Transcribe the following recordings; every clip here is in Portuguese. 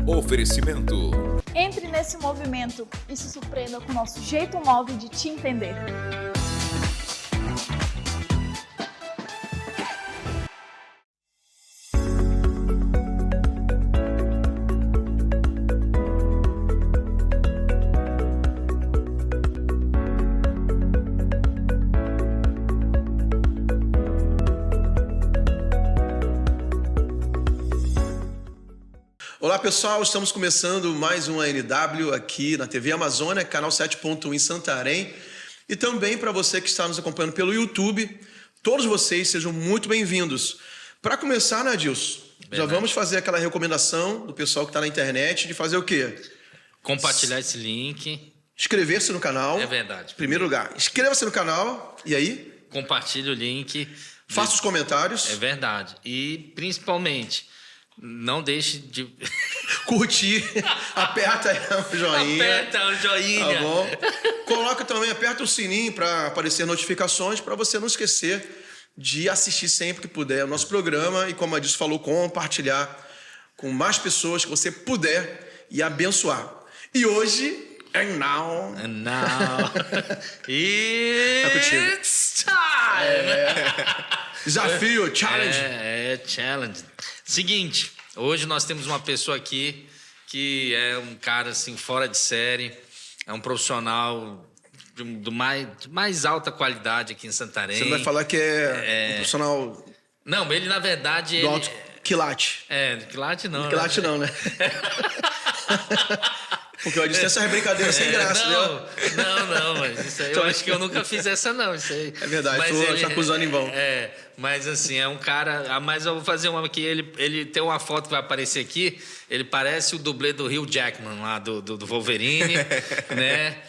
Oferecimento. Entre nesse movimento e se surpreenda com o nosso jeito móvel de te entender. Olá pessoal, estamos começando mais um ANW aqui na TV Amazônia, canal 7.1 em Santarém. E também para você que está nos acompanhando pelo YouTube, todos vocês sejam muito bem-vindos. Para começar, né, Adilson? Já vamos fazer aquela recomendação do pessoal que está na internet de fazer o quê? Compartilhar esse link. Inscrever-se no canal. É verdade. Em primeiro lugar, inscreva-se no canal e aí? Compartilhe o link. Faça os comentários. É verdade. E, principalmente, não deixe de... Curtir, aperta o joinha. Aperta o joinha. Tá bom? Coloca também, aperta o sininho para aparecer notificações, para você não esquecer de assistir sempre que puder o nosso programa e, como a Adilson falou, compartilhar com mais pessoas que você puder e abençoar. E hoje, now, It's time! Desafio, challenge. Challenge. Seguinte, hoje nós temos uma pessoa aqui que é um cara assim fora de série, é um profissional de mais alta qualidade aqui em Santarém. Você não vai falar que é um profissional... Não, ele na verdade... Do alto quilate. Quilate não. Quilate não, né? Porque eu disse essa brincadeira sem graça, né? Não, mas isso aí eu acho que eu nunca fiz essa não, isso aí. É verdade, mas tô te acusando em vão. Mas assim, é um cara... Mas eu vou fazer uma aqui, ele tem uma foto que vai aparecer aqui, ele parece o dublê do Hugh Jackman lá, do Wolverine, né?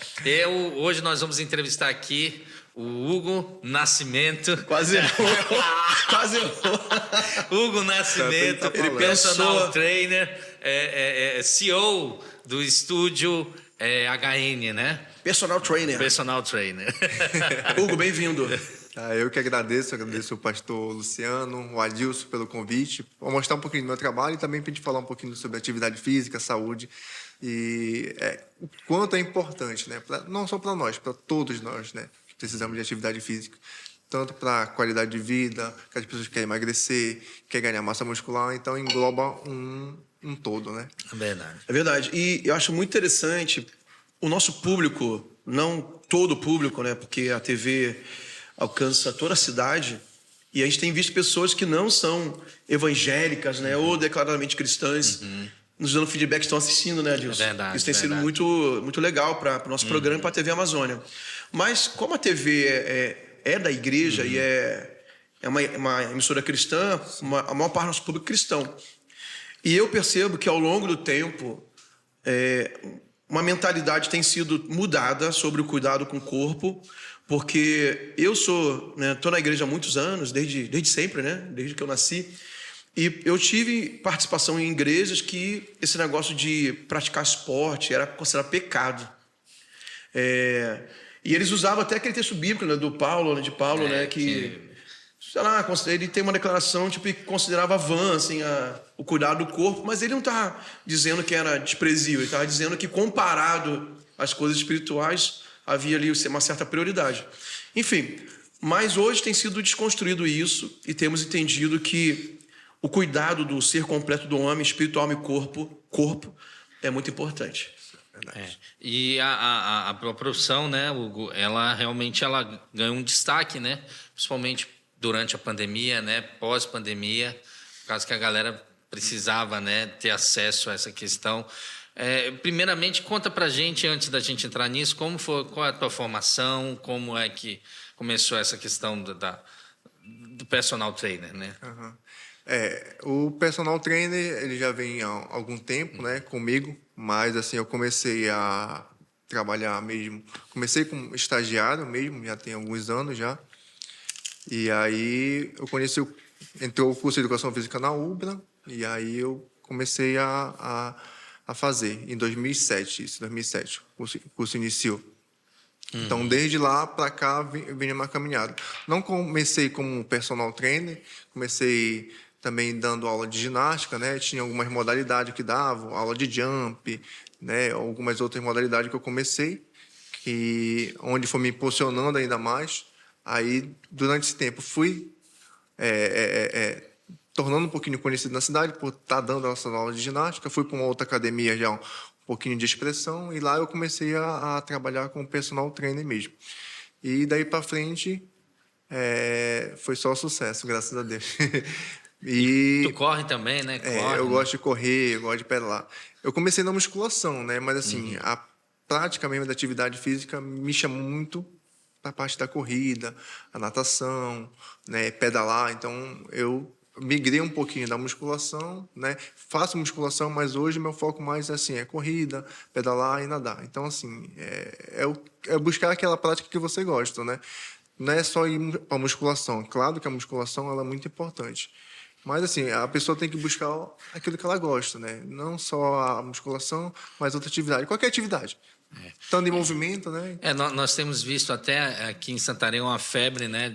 Hoje nós vamos entrevistar aqui o Hugo Nascimento. Quase errou. Hugo Nascimento, ele personal trainer, CEO do estúdio HN, né? Personal trainer. Personal trainer. Hugo, bem-vindo. Eu que agradeço o pastor Luciano, o Adilson pelo convite, para mostrar um pouquinho do meu trabalho e também para a gente falar um pouquinho sobre atividade física, saúde e o quanto é importante, né? Não só para nós, para todos nós, né? Que precisamos de atividade física. Tanto para a qualidade de vida, que as pessoas querem emagrecer, querem ganhar massa muscular, então engloba um todo, né? É verdade. E eu acho muito interessante o nosso público, não todo o público, né? Porque a TV alcança toda a cidade e a gente tem visto pessoas que não são evangélicas, né? Ou declaradamente cristãs, nos dando feedback, estão assistindo, né, Adilson? É verdade. Isso tem sido muito, muito legal para o nosso programa e para a TV Amazônia. Mas como a TV é da igreja e é uma emissora cristã, a maior parte do nosso público é cristão. E eu percebo que ao longo do tempo uma mentalidade tem sido mudada sobre o cuidado com o corpo, porque eu tô na igreja há muitos anos, desde sempre, né? Desde que eu nasci. E eu tive participação em igrejas que esse negócio de praticar esporte era considerado pecado. E eles usavam até aquele texto bíblico, né, de Paulo, né, que sei lá, ele tem uma declaração tipo, que considerava vã assim, o cuidado do corpo, mas ele não está dizendo que era desprezível, ele estava dizendo que comparado às coisas espirituais havia ali uma certa prioridade. Enfim, mas hoje tem sido desconstruído isso e temos entendido que o cuidado do ser completo do homem, espírito, alma e corpo é muito importante. E a profissão, né, Hugo, ela realmente ganhou um destaque, né, principalmente durante a pandemia, né, pós-pandemia, por causa que a galera precisava, né, ter acesso a essa questão. Primeiramente, conta pra gente, antes da gente entrar nisso, qual é a tua formação, como é que começou essa questão do personal trainer, né? O personal trainer, ele já vem há algum tempo, né, comigo, mas assim, eu comecei a trabalhar mesmo, comecei como estagiário mesmo, já tem alguns anos já, e aí eu entrou o curso de Educação Física na UBRA, e aí eu comecei a fazer, em 2007, o curso iniciou. Então, desde lá para cá, vim uma caminhada. Não comecei como personal trainer, comecei também dando aula de ginástica, né? Tinha algumas modalidades que davam, aula de jump, né? Algumas outras modalidades que eu comecei, onde foi me impulsionando ainda mais. Aí, durante esse tempo, fui tornando um pouquinho conhecido na cidade por estar dando essa aula de ginástica. Fui para uma outra academia já um pouquinho de expressão e lá eu comecei a trabalhar com personal trainer mesmo. E daí para frente foi só sucesso, graças a Deus. E tu corre também, né? Corre, eu né? gosto de correr, eu gosto de pedalar. Eu comecei na musculação, né? Mas assim, a prática mesmo da atividade física me chamou muito para a parte da corrida, a natação, né? Pedalar. Então eu migrei um pouquinho da musculação, né? Faço musculação, mas hoje meu foco mais assim é corrida, pedalar e nadar. Então assim, é buscar aquela prática que você gosta, né? Não é só ir para a musculação. Claro que a musculação ela é muito importante. Mas, assim, a pessoa tem que buscar aquilo que ela gosta, né? Não só a musculação, mas outra atividade. Qualquer atividade. Estando em movimento, né? Nós temos visto até aqui em Santarém uma febre, né?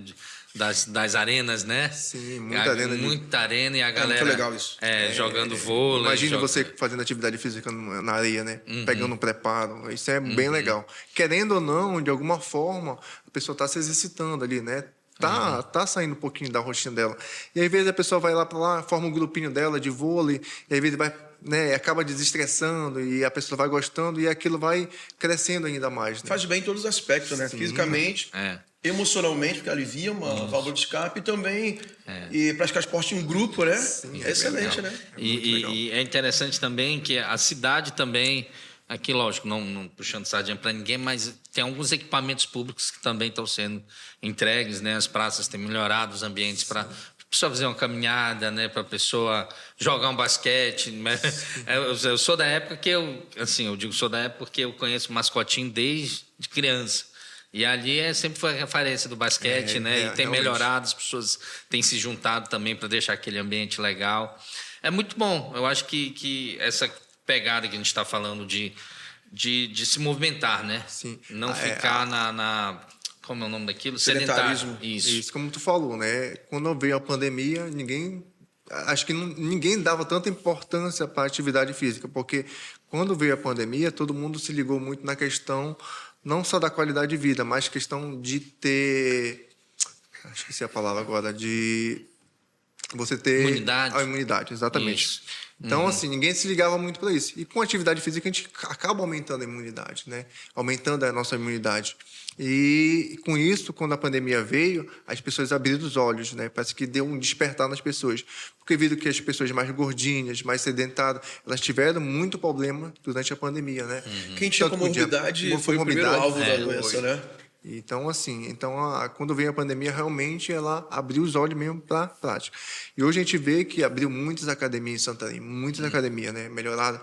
Das arenas, né? Sim, muita arena. Muita arena e a galera muito legal isso. jogando vôlei. Imagina você fazendo atividade física na areia, né? Pegando um preparo. Isso é bem legal. Querendo ou não, de alguma forma, a pessoa está se exercitando ali, né? Tá saindo um pouquinho da rotina dela. E às vezes a pessoa vai lá para lá, forma um grupinho dela de vôlei, e às vezes vai, né, acaba desestressando e a pessoa vai gostando e aquilo vai crescendo ainda mais. Né? Faz bem em todos os aspectos, né? Sim. Fisicamente, emocionalmente, porque alivia uma válvula de escape e também e praticar esporte em grupo, né? Sim, é excelente, legal. né? E é interessante também que a cidade também, aqui lógico, não puxando sardinha para ninguém, mas tem alguns equipamentos públicos que também estão sendo entregues, né? As praças têm melhorado os ambientes para a pessoa fazer uma caminhada, né? Para a pessoa jogar um basquete. Né? Eu sou da época que eu digo sou da época porque eu conheço o mascotinho desde criança. E ali sempre foi a referência do basquete, né? E tem realmente. melhorado, as pessoas têm se juntado também para deixar aquele ambiente legal. É muito bom. Eu acho que essa pegada que a gente está falando de se movimentar, né? Sim. Não ficar como é o nome daquilo? Sedentarismo. Isso, como tu falou, né? Quando veio a pandemia, acho que ninguém dava tanta importância para a atividade física, porque quando veio a pandemia, todo mundo se ligou muito na questão não só da qualidade de vida, mas questão de ter, esqueci a palavra agora, de você ter Imunidade. a imunidade, exatamente. Isso. Então, assim, ninguém se ligava muito para isso. E com a atividade física, a gente acaba aumentando a imunidade, né? Aumentando a nossa imunidade. E com isso, quando a pandemia veio, as pessoas abriram os olhos, né? Parece que deu um despertar nas pessoas. Porque viram que as pessoas mais gordinhas, mais sedentárias, elas tiveram muito problema durante a pandemia, né? Quem tinha comorbidade foi o primeiro alvo da doença, né? Então, assim, quando veio a pandemia, realmente ela abriu os olhos mesmo para a prática. E hoje a gente vê que abriu muitas academias em Santarém, muitas academias, né? Melhoraram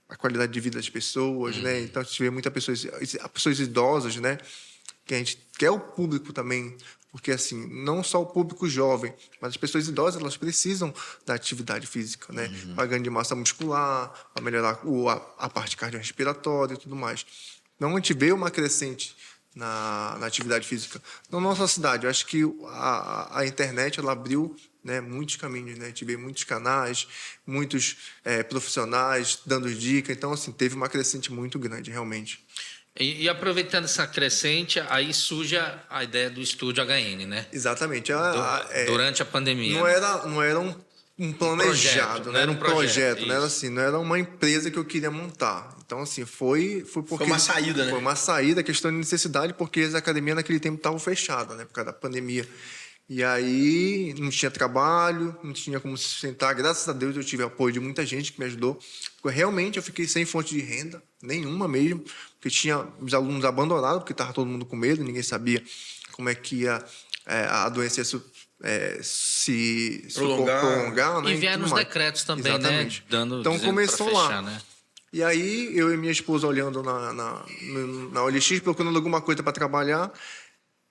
a qualidade de vida das pessoas, né? Então, a gente vê muitas pessoas idosas, né? Que a gente quer o público também, porque, assim, não só o público jovem, mas as pessoas idosas, elas precisam da atividade física, né? Para ganho de massa muscular, para melhorar a parte cardiorrespiratória e tudo mais. Então, a gente vê uma crescente na atividade física. Na nossa cidade, eu acho que a internet ela abriu, né, muitos caminhos, né? A gente vê muitos canais, muitos profissionais dando dicas. Então, assim, teve uma crescente muito grande, realmente. E aproveitando essa crescente, aí surge a ideia do Estúdio HN, né? Exatamente. Durante a pandemia. Não era um planejado, não era um projeto, não era assim, não era uma empresa que eu queria montar. Então, assim, foi porque... Foi uma saída, né? Foi uma saída, questão de necessidade, porque as academias naquele tempo estavam fechadas, né? Por causa da pandemia. E aí, não tinha trabalho, não tinha como se sustentar. Graças a Deus, eu tive apoio de muita gente que me ajudou. Porque realmente, eu fiquei sem fonte de renda, nenhuma mesmo. Porque tinha os alunos abandonados, porque estava todo mundo com medo, ninguém sabia como é que a doença ia se prolongar, né? E vieram os decretos também, exatamente, né? Então começou fechar, lá. Né? E aí eu e minha esposa olhando na OLX, procurando alguma coisa para trabalhar,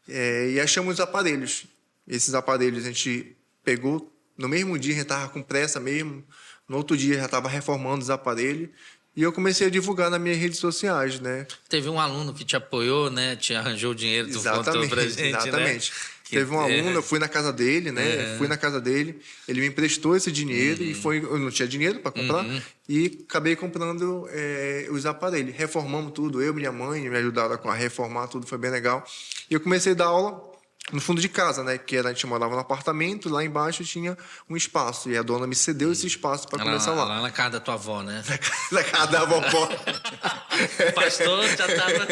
e achamos os aparelhos. Esses aparelhos a gente pegou, no mesmo dia a gente estava com pressa mesmo, no outro dia já estava reformando os aparelhos, E eu comecei a divulgar nas minhas redes sociais, né? Teve um aluno que te apoiou, né? Te arranjou o dinheiro, tu contou pra gente, exatamente. né? Teve um aluno, eu fui na casa dele, né? Fui na casa dele, ele me emprestou esse dinheiro e eu não tinha dinheiro para comprar e acabei comprando os aparelhos. Reformamos tudo, eu e minha mãe me ajudaram a reformar tudo, foi bem legal. E eu comecei a dar aula no fundo de casa, né? Que a gente morava no apartamento, lá embaixo tinha um espaço e a dona me cedeu esse espaço para começar lá. Lá na casa da tua avó, né? Na casa da vovó. O pastor já tava...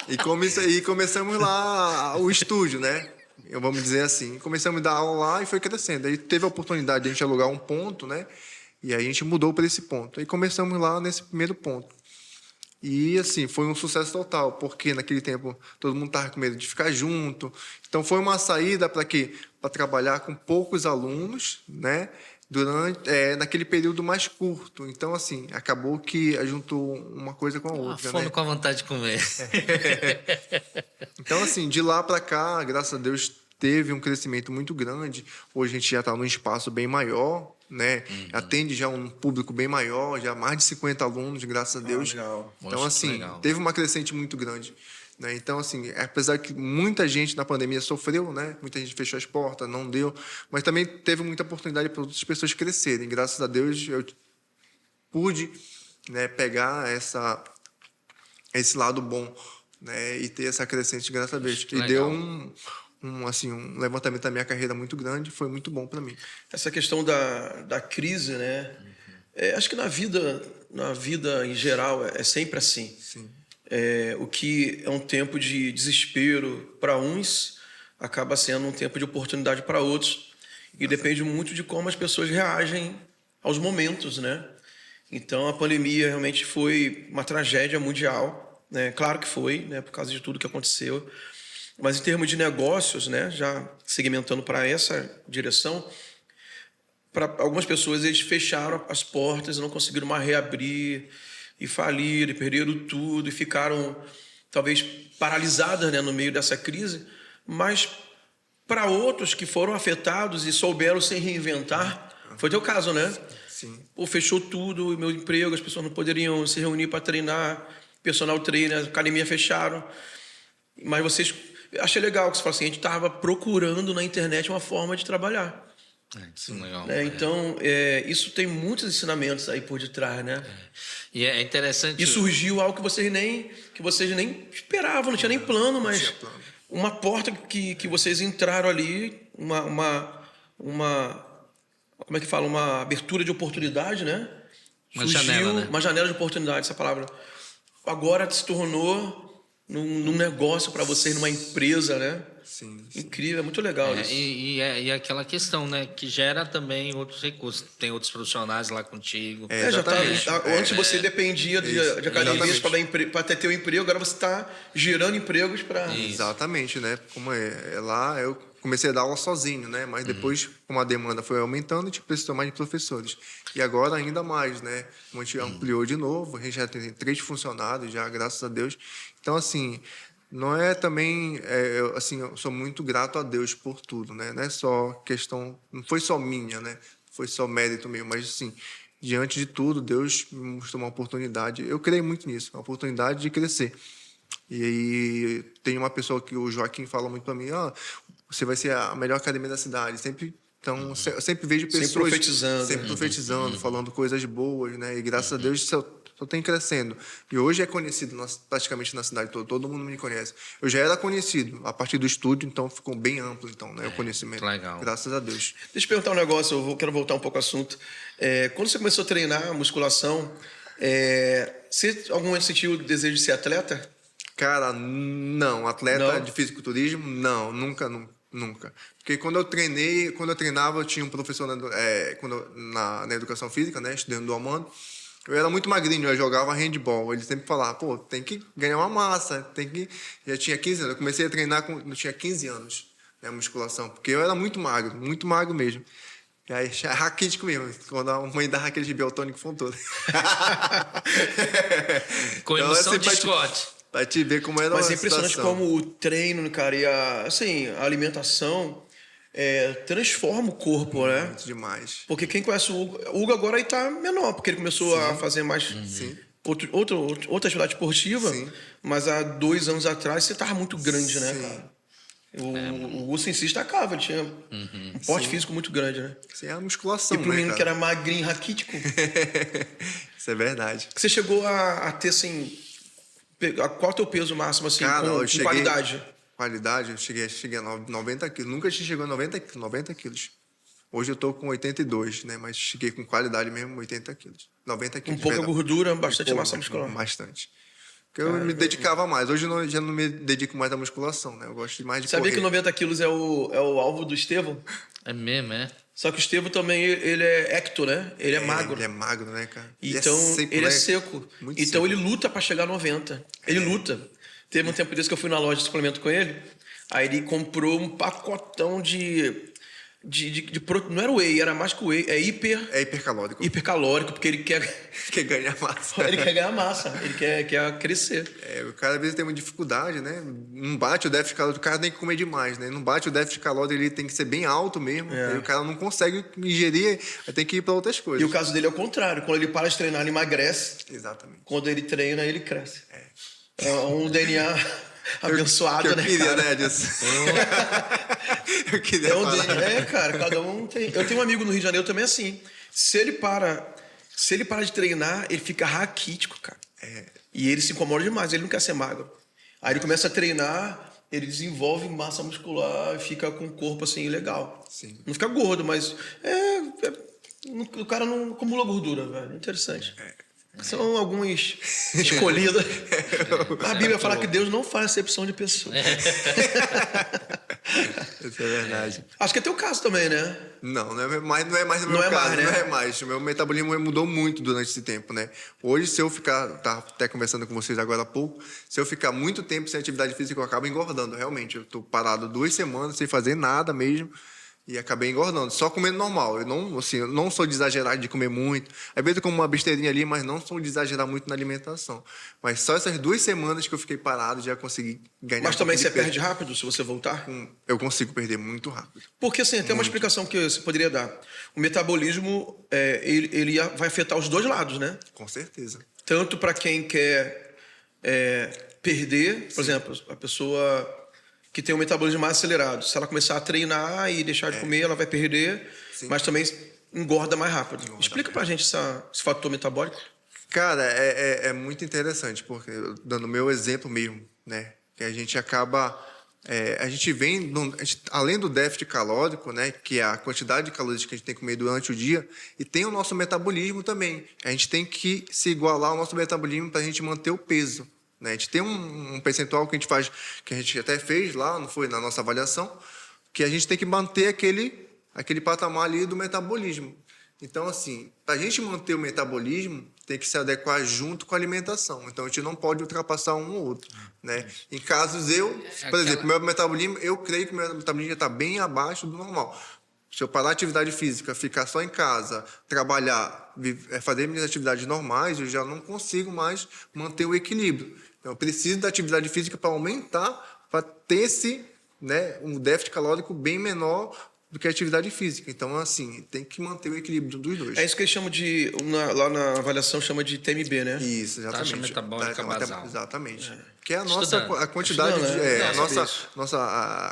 E começamos lá o estúdio, né? Vamos dizer assim. Começamos a dar aula lá e foi crescendo. Aí teve a oportunidade de a gente alugar um ponto, né? E aí a gente mudou para esse ponto. Aí começamos lá nesse primeiro ponto. E, assim, foi um sucesso total, porque naquele tempo todo mundo estava com medo de ficar junto. Então, foi uma saída para quê? Para trabalhar com poucos alunos, né? Naquele período mais curto. Então, assim, acabou que juntou uma coisa com a outra, fome né? com a vontade de comer. Então, assim, de lá para cá, graças a Deus, teve um crescimento muito grande. Hoje a gente já está num espaço bem maior, né? Atende já um público bem maior, já mais de 50 alunos, graças a Deus. Legal. Então, Poxa, assim, legal. teve uma crescente muito grande. Né? Então, assim, apesar que muita gente na pandemia sofreu, né? Muita gente fechou as portas, não deu, mas também teve muita oportunidade para outras pessoas crescerem. Graças a Deus, eu pude, né, pegar esse lado bom, né, e ter essa crescente, graças a Deus. E Legal. deu um levantamento da minha carreira muito grande, foi muito bom para mim. Essa questão da crise, né? Acho que na vida em geral é sempre assim. Sim. O que é um tempo de desespero para uns acaba sendo um tempo de oportunidade para outros. E depende muito de como as pessoas reagem aos momentos, né? Então, a pandemia realmente foi uma tragédia mundial, né? Claro que foi, né? Por causa de tudo que aconteceu. Mas em termos de negócios, né? Já segmentando para essa direção, para algumas pessoas eles fecharam as portas e não conseguiram mais reabrir e faliram e perderam tudo e ficaram talvez paralisadas, né, no meio dessa crise. Mas para outros que foram afetados e souberam se reinventar, foi teu caso, né? Sim. Pô, fechou tudo, o meu emprego, as pessoas não poderiam se reunir para treinar, personal trainer, academia fecharam. Mas vocês... Achei legal que você falou assim, a gente estava procurando na internet uma forma de trabalhar. Sim, legal. Então, isso tem muitos ensinamentos aí por detrás, né? E é interessante... E surgiu algo que vocês nem esperavam, não tinha nem plano, mas tinha plano. uma porta que vocês entraram ali, como é que fala? Uma abertura de oportunidade, né? Uma janela, né? Uma janela de oportunidade, essa palavra. Agora se tornou num negócio para vocês, numa empresa, né? Sim. Incrível, é muito legal isso. E aquela questão, né? Que gera também outros recursos. Tem outros profissionais lá contigo. Exatamente. Antes você dependia de academias para ter teu emprego, agora você está gerando empregos para... Exatamente, né? Como lá eu comecei a dar aula sozinho, né? Mas depois, como a demanda foi aumentando, a gente precisou mais de professores. E agora ainda mais, né? Como a gente ampliou de novo, a gente já tem 3 funcionários já, graças a Deus. Então, assim, não é também... eu sou muito grato a Deus por tudo, né? Não é só questão... Não foi só minha, né? Foi só mérito meu, mas, assim, diante de tudo, Deus me mostrou uma oportunidade. Eu creio muito nisso, uma oportunidade de crescer. E aí tem uma pessoa que o Joaquim fala muito para mim, você vai ser a melhor academia da cidade. Então, eu sempre vejo pessoas... Sempre profetizando, falando coisas boas, né? E graças a Deus só tem crescendo. E hoje é conhecido praticamente na cidade toda, todo mundo me conhece. Eu já era conhecido a partir do estúdio, então ficou bem amplo então, né, o conhecimento. Legal. Graças a Deus. Deixa eu perguntar um negócio, quero voltar um pouco ao assunto. Quando você começou a treinar musculação, você algum momento sentiu o desejo de ser atleta? Cara, não. Atleta Não? de fisiculturismo, não. Nunca. Porque quando eu treinava, eu tinha um professor na educação física, né, estudando do Amando. Eu era muito magrinho, eu jogava handball. Ele sempre falava, pô, tem que ganhar uma massa, tem que... Já tinha 15 anos, eu comecei a treinar quando eu tinha 15 anos, né, musculação, porque eu era muito magro mesmo. E aí, raquítico mesmo, quando a mãe dava aqueles biotônicos foram todos. Com Então, emoção assim, de Scott. Pra te ver como era Mas a é impressionante situação. como o treino, cara, e a alimentação transforma o corpo, né? Muito demais. Porque quem conhece o Hugo agora aí tá menor, porque ele começou a fazer mais Sim. outra atividade esportiva, Sim. mas há 2 anos atrás você tava muito grande, né, Sim. cara? O Hugo em si destacava, ele tinha um porte físico muito grande, né? Sim, é a musculação, E pro né, menino cara? que era magrinho, raquítico, Isso é verdade. você chegou a ter, assim, qual é o teu peso máximo, assim, Cara, eu com cheguei... qualidade? Qualidade, eu cheguei a 90 quilos. Nunca chegou a 90 quilos. Hoje eu tô com 82, né? Mas cheguei com qualidade mesmo, 80 quilos. 90 Com quilos. pouca perdão. gordura, bastante Pouco, massa muscular. Bastante. Porque eu me dedicava mais. Hoje eu já não me dedico mais à musculação, né? Eu gosto mais de Sabia correr. que 90 quilos é o alvo do Estevão? É mesmo, é? Só que o Estevão também, ele é ecto, né? Ele é magro. Ele é magro, né, cara? Então, ele é seco. Muito Então, seco. ele luta para chegar a 90. Ele luta. Teve um tempo desse que eu fui na loja de suplemento com ele. Aí ele comprou um pacotão não era whey, era mais que whey. É hipercalórico. hipercalórico, porque ele quer, Quer ganhar massa. ele quer ganhar massa. Ele quer crescer. O cara às vezes tem uma dificuldade, né? Não bate o déficit calórico, o cara tem que comer demais, né? Não bate o déficit calórico, ele tem que ser bem alto mesmo. Aí o cara não consegue ingerir, aí tem que ir para outras E coisas. o caso dele é o contrário. Quando ele para de treinar, ele emagrece. Exatamente. Quando ele treina, ele cresce. É um DNA abençoado, Que eu né, queria, cara? né, Edson? Eu queria É um falar. DNA, cara, cada um tem. Eu tenho um amigo no Rio de Janeiro também assim. Se ele para de treinar, ele fica raquítico, cara. E ele se incomoda demais, ele não quer ser magro. Aí ele começa a treinar, ele desenvolve massa muscular, fica com o corpo assim legal. Sim. Não fica gordo, mas o cara não acumula gordura, velho. Interessante. São alguns escolhidos. A Bíblia fala que Deus não faz acepção de pessoas. Isso é verdade. Acho que é teu caso também, né? Não é mais no meu Não é caso, mais, né? não é mais. O meu metabolismo mudou muito durante esse tempo, né? Hoje, se eu ficar, tá até conversando com vocês agora há pouco, se eu ficar muito tempo sem atividade física, eu acabo engordando, realmente. Eu tô parado 2 semanas sem fazer nada mesmo e acabei engordando, só comendo normal. Eu não sou de exagerar de comer muito. Às vezes eu como uma besteirinha ali, mas não sou de exagerar muito na alimentação. Mas só essas 2 semanas que eu fiquei parado, já consegui ganhar. Mas também um pouco você de peso. perde rápido se você voltar? Eu consigo perder muito rápido. Porque assim, tem uma explicação que você poderia dar. O metabolismo, ele vai afetar os dois lados, né? Com certeza. Tanto para quem quer perder, por exemplo, a pessoa que tem um metabolismo mais acelerado. Se ela começar a treinar e deixar de comer, ela vai perder, Sim. mas também engorda mais rápido. Explica pra gente esse fator metabólico. Cara, é muito interessante, porque, dando o meu exemplo mesmo, né? Que a gente acaba... a gente vem, além do déficit calórico, né? Que é a quantidade de calorias que a gente tem que comer durante o dia, e tem o nosso metabolismo também. A gente tem que se igualar ao nosso metabolismo para a gente manter o peso. Né? A gente tem um percentual que a gente faz, que a gente até fez lá, não foi na nossa avaliação, que a gente tem que manter aquele patamar ali do metabolismo. Então, assim, para a gente manter o metabolismo, tem que se adequar junto com a alimentação. Então, a gente não pode ultrapassar um ou outro. Né? Em casos por exemplo, meu metabolismo, eu creio que o meu metabolismo já está bem abaixo do normal. Se eu parar a atividade física, ficar só em casa, trabalhar, fazer minhas atividades normais, eu já não consigo mais manter o equilíbrio. Então, eu preciso da atividade física para aumentar, para ter um déficit calórico bem menor do que a atividade física. Então, assim, tem que manter o equilíbrio dos dois. É isso que eles chamam lá na avaliação chama de TMB, né? Isso, exatamente. Taxa metabólica basal. Exatamente. Que é a quantidade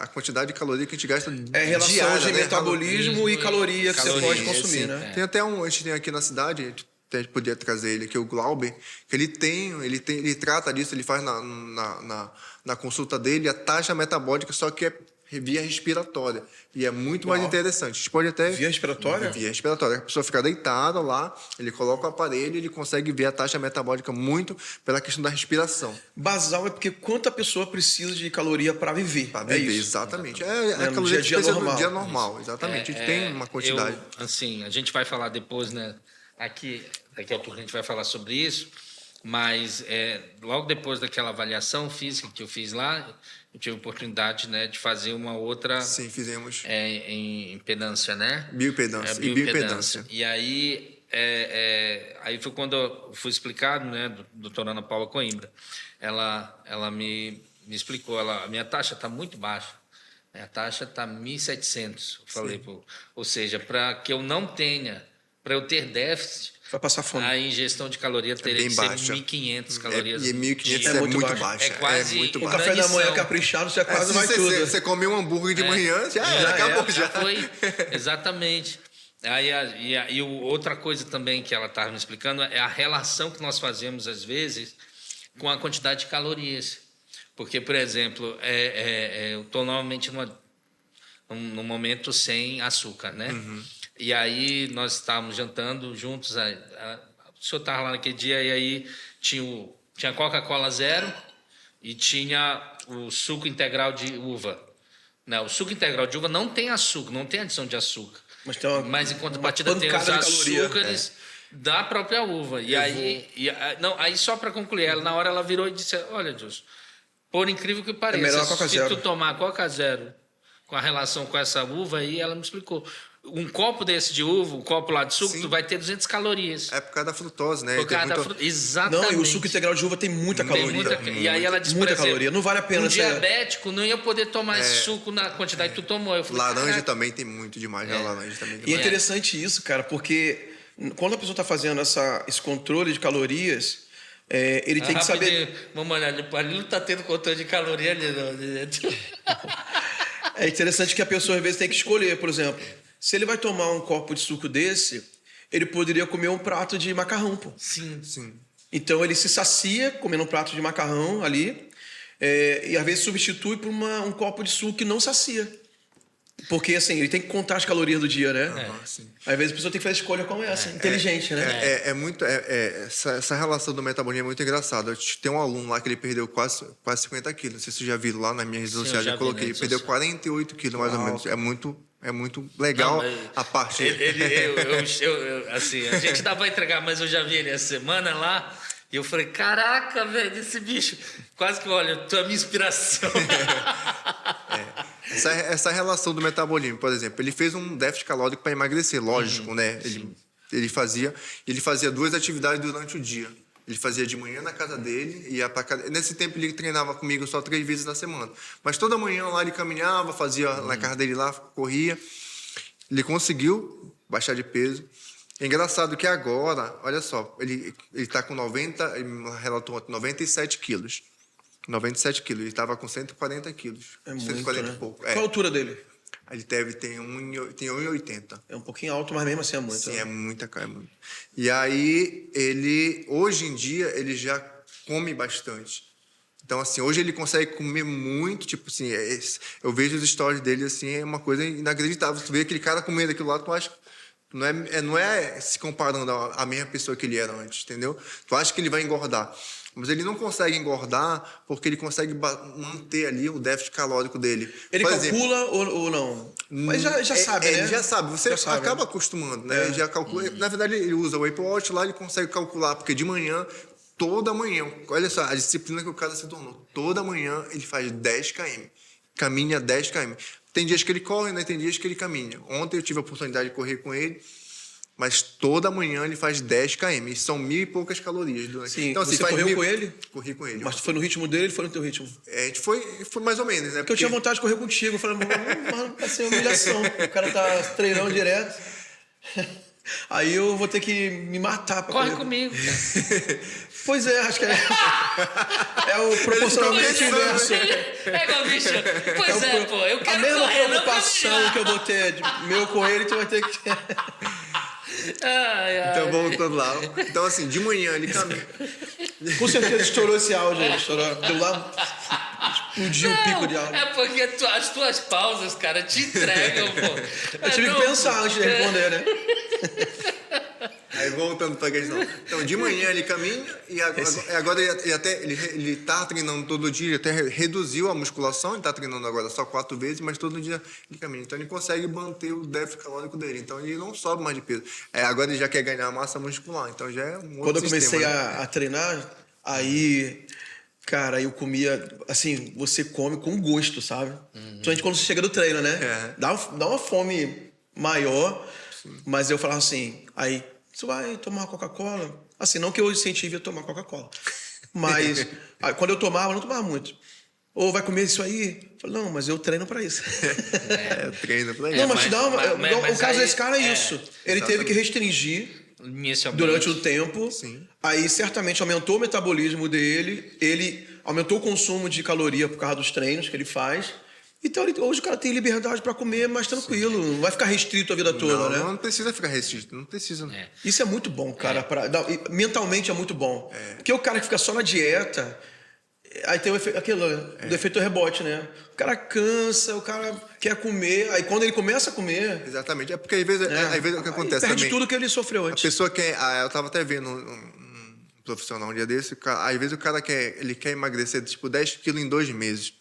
a quantidade de caloria que a gente gasta relação diária, de né? metabolismo e caloria que você pode consumir, sim, né? Tem até a gente tem aqui na cidade, a gente podia trazer ele aqui, o Glauber, que ele trata disso, ele faz na consulta dele a taxa metabólica, só que é via respiratória. E é muito mais interessante. A gente pode até... Via respiratória? Via respiratória. A pessoa fica deitada lá, ele coloca o aparelho e ele consegue ver a taxa metabólica muito pela questão da respiração. Basal é porque quanta pessoa precisa de caloria para viver. Para viver, isso. exatamente. No caloria dia a dia normal. dia normal, exatamente. A gente tem uma quantidade. A gente vai falar depois, né? Daqui a pouco a gente vai falar sobre isso, mas logo depois daquela avaliação física que eu fiz lá, eu tive a oportunidade, né, de fazer uma outra... Sim, fizemos. Em impedância, né? Bioimpedância. E bioimpedância. E aí, aí foi quando eu fui explicado, né, doutora Ana Paula Coimbra. Ela me explicou, a minha taxa está muito baixa. A taxa está 1.700. Eu falei, ou seja, para que eu não tenha, para eu ter déficit, Vai passar fome. a ingestão de caloria teria bem que ser baixa. 1.500 calorias. E 1.500 dia. é muito baixo. baixa. É quase muito O uma baixo. café da manhã Tradição. caprichado já quase Se vai você, tudo. você come um hambúrguer de manhã, já daqui a pouco já. Foi, exatamente. E outra coisa também que ela estava me explicando é a relação que nós fazemos, às vezes, com a quantidade de calorias. Porque, por exemplo, eu estou normalmente num momento sem açúcar, né? E aí nós estávamos jantando juntos, o senhor estava lá naquele dia, e aí tinha Coca-Cola zero e tinha o suco integral de uva. Não, o suco integral de uva não tem açúcar, não tem adição de açúcar. Mas tem Em contrapartida tem os pancada de caloria. açúcares da própria uva. E aí, aí só para concluir, na hora ela virou e disse: olha, Deus, por incrível que pareça, melhor a Coca se Zero. tu tomar Coca Zero com a relação com essa uva aí, ela me explicou. Um copo desse de uva, um copo lá de suco, Sim. tu vai ter 200 calorias. É por causa da frutose, né? Por Tem causa da muito- fruta. Exatamente. Não, e o suco integral de uva tem muita Tem caloria. muita- E aí ela disse, Muita por exemplo, caloria. Não vale a pena um você... diabético não ia poder tomar esse suco na quantidade que tu tomou. Eu falei, Laranja "Caraca." também tem muito demais, né? Laranja também tem E é demais. interessante isso, cara, porque quando a pessoa está fazendo esse controle de calorias, ele tem que saber... Rapidinho, vamos olhar, ali não tá tendo controle de caloria ali, não. É interessante que a pessoa, às vezes, tem que escolher, por exemplo, se ele vai tomar um copo de suco desse, ele poderia comer um prato de macarrão, pô. Sim. Sim. Então, ele se sacia comendo um prato de macarrão ali, e às vezes substitui por um copo de suco que não sacia. Porque, assim, ele tem que contar as calorias do dia, né? Sim. Às vezes a pessoa tem que fazer escolha como essa, inteligente, né? Essa relação do metabolismo é muito engraçada. Tem um aluno lá que ele perdeu quase 50 quilos. Não sei se vocês já viram lá nas minhas redes Sim, sociais. eu já Eu vi coloquei. na Ele rede perdeu social. 48 quilos, mais ou menos. É muito legal Não, mas a parte. Assim, a gente dá pra entregar, mas eu já vi ele essa semana lá. E eu falei, caraca, velho, esse bicho. Quase que, olha, tu é a minha inspiração. Essa relação do metabolismo, por exemplo, ele fez um déficit calórico para emagrecer, lógico, né? Ele fazia 2 atividades durante o dia. Ele fazia de manhã na casa dele, ia para casa. Nesse tempo ele treinava comigo só 3 vezes na semana. Mas toda manhã lá ele caminhava, fazia na casa dele lá, corria. Ele conseguiu baixar de peso. É engraçado que agora, olha só, ele está com 90, ele relatou ontem, 97 quilos. 97 quilos. Ele estava com 140 quilos. É muito, 140 né? e pouco. Qual a altura dele? Ele tem 1,80. É um pouquinho alto, mas mesmo assim é muito. Sim, né? é muita cara. E aí, hoje em dia, ele já come bastante. Então, assim, hoje ele consegue comer muito, tipo assim, eu vejo os stories dele, assim, é uma coisa inacreditável. Tu vê aquele cara comendo aquilo lá, tu acha... Não é se comparando à mesma pessoa que ele era antes, entendeu? Tu acha que ele vai engordar. Mas ele não consegue engordar porque ele consegue manter ali o déficit calórico dele. Ele Por calcula exemplo, ou não? Mas já sabe, né? Ele já sabe. Você Já sabe, acaba né? acostumando, né? Ele já calcula. Na verdade, ele usa o Apple Watch lá, ele consegue calcular, porque de manhã, toda manhã, olha só, a disciplina que o cara se tornou. Toda manhã ele faz 10 km. Caminha 10 km. Tem dias que ele corre, né? Tem dias que ele caminha. Ontem eu tive a oportunidade de correr com ele, mas toda manhã ele faz 10 km. E são 1.000 e poucas calorias. Sim, então, assim, você faz correu com ele? Corri com ele. Mas tu foi no ritmo dele, ele foi no teu ritmo? A gente foi mais ou menos, né? Porque eu tinha vontade de correr contigo. Eu falei, mano, vai ser humilhação. O cara tá treinando direto. Aí eu vou ter que me matar pra Corre correr. comigo. Pois é, acho que é o proporcionalmente inverso. É igual bicho. Pois é, pô, eu A quero mesma correr, não preocupação caminhar. que eu vou ter de meu com ele, tu vai ter que... Ai, ai. Então, voltando lá. Então, assim, de manhã ele caminha. Com certeza estourou esse áudio aí. Estourou. Deu lá... Explodiu o pico de áudio. É porque as tuas pausas, cara, te entregam, pô. Eu tive que pensar antes de responder, né? Aí voltando para a questão. Então, de manhã ele caminha e agora ele tá treinando todo dia, ele até reduziu a musculação, ele está treinando agora só 4 vezes, mas todo dia ele caminha. Então ele consegue manter o déficit calórico dele. Então ele não sobe mais de peso. Agora ele já quer ganhar massa muscular, então já é um outro Quando eu comecei sistema, né? a treinar, aí, cara, eu comia, assim, você come com gosto, sabe? Principalmente quando você chega do treino, né? É. Dá uma fome maior, mas eu falava assim, aí, você vai tomar Coca-Cola? Assim, não que eu incentive a tomar Coca-Cola, mas aí, quando eu não tomava muito. Ou vai comer isso aí? Eu falo, não, mas eu treino para isso. Eu treino pra Não, isso. mas te dá uma, mas o caso aí- desse cara é isso. Ele teve que restringir durante o tempo. Sim. Aí certamente aumentou o metabolismo dele, ele aumentou o consumo de caloria por causa dos treinos que ele faz. Então hoje o cara tem liberdade para comer mais tranquilo, não vai ficar restrito a vida toda, Não, né? não precisa ficar restrito, não precisa. Isso é muito bom, cara. Mentalmente é muito bom. Porque o cara que fica só na dieta, aí tem o efeito rebote, né? O cara cansa, o cara quer comer, aí quando ele começa a comer, Exatamente. É porque às vezes o que aí acontece perde também. tudo que ele sofreu A antes. pessoa quer. Eu tava até vendo um profissional um dia desse, às vezes o cara quer emagrecer tipo 10 quilos em 2 meses.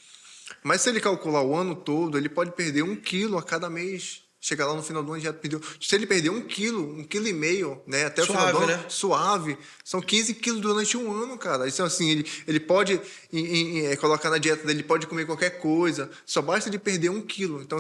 Mas se ele calcular o ano todo, ele pode perder 1 quilo a cada mês. Chegar lá no final do ano já perdeu. Se ele perder 1 quilo, 1,5 quilo, né? Até o final do ano, Suave, né? suave. São 15 quilos durante um ano, cara. Isso assim, ele pode colocar na dieta dele, ele pode comer qualquer coisa. Só basta ele perder 1 quilo. Então,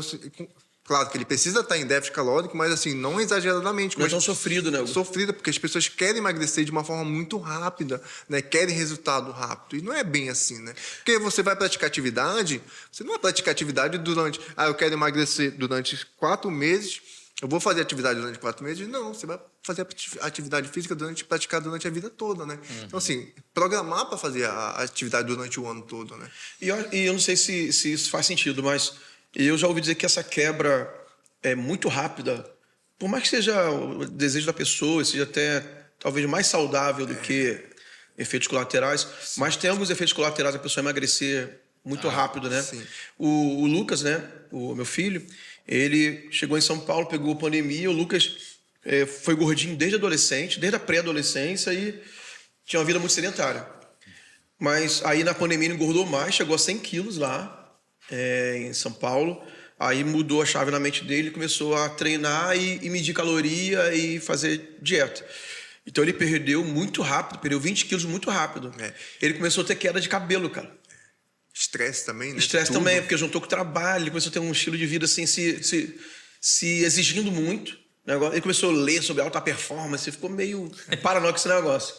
claro que ele precisa estar em déficit calórico, mas assim, não exageradamente. Não é tão sofrido, né? Hugo? Sofrida, porque as pessoas querem emagrecer de uma forma muito rápida, né? Querem resultado rápido. E não é bem assim, né? Porque você vai praticar atividade, você não vai praticar atividade durante... eu quero emagrecer durante 4 meses, eu vou fazer atividade durante 4 meses. Não, você vai fazer atividade física praticar durante a vida toda, né? Então, assim, programar para fazer a atividade durante o ano todo, né? E eu não sei se isso faz sentido, mas eu já ouvi dizer que essa quebra é muito rápida. Por mais que seja o desejo da pessoa, seja até talvez mais saudável do que efeitos colaterais, mas tem alguns efeitos colaterais a pessoa emagrecer muito rápido, né? Sim. O Lucas, né? O meu filho, ele chegou em São Paulo, pegou a pandemia. O Lucas foi gordinho desde adolescente, desde a pré-adolescência, e tinha uma vida muito sedentária. Mas aí na pandemia ele engordou mais, chegou a 100 quilos lá em São Paulo. Aí mudou a chave na mente dele, começou a treinar e medir caloria e fazer dieta. Então ele perdeu muito rápido, perdeu 20 quilos muito rápido. Ele começou a ter queda de cabelo, cara. Estresse também, né? Estresse Tudo. também, porque juntou com o trabalho, ele começou a ter um estilo de vida assim, se exigindo muito. Ele começou a ler sobre alta performance, ficou meio paranoico esse negócio.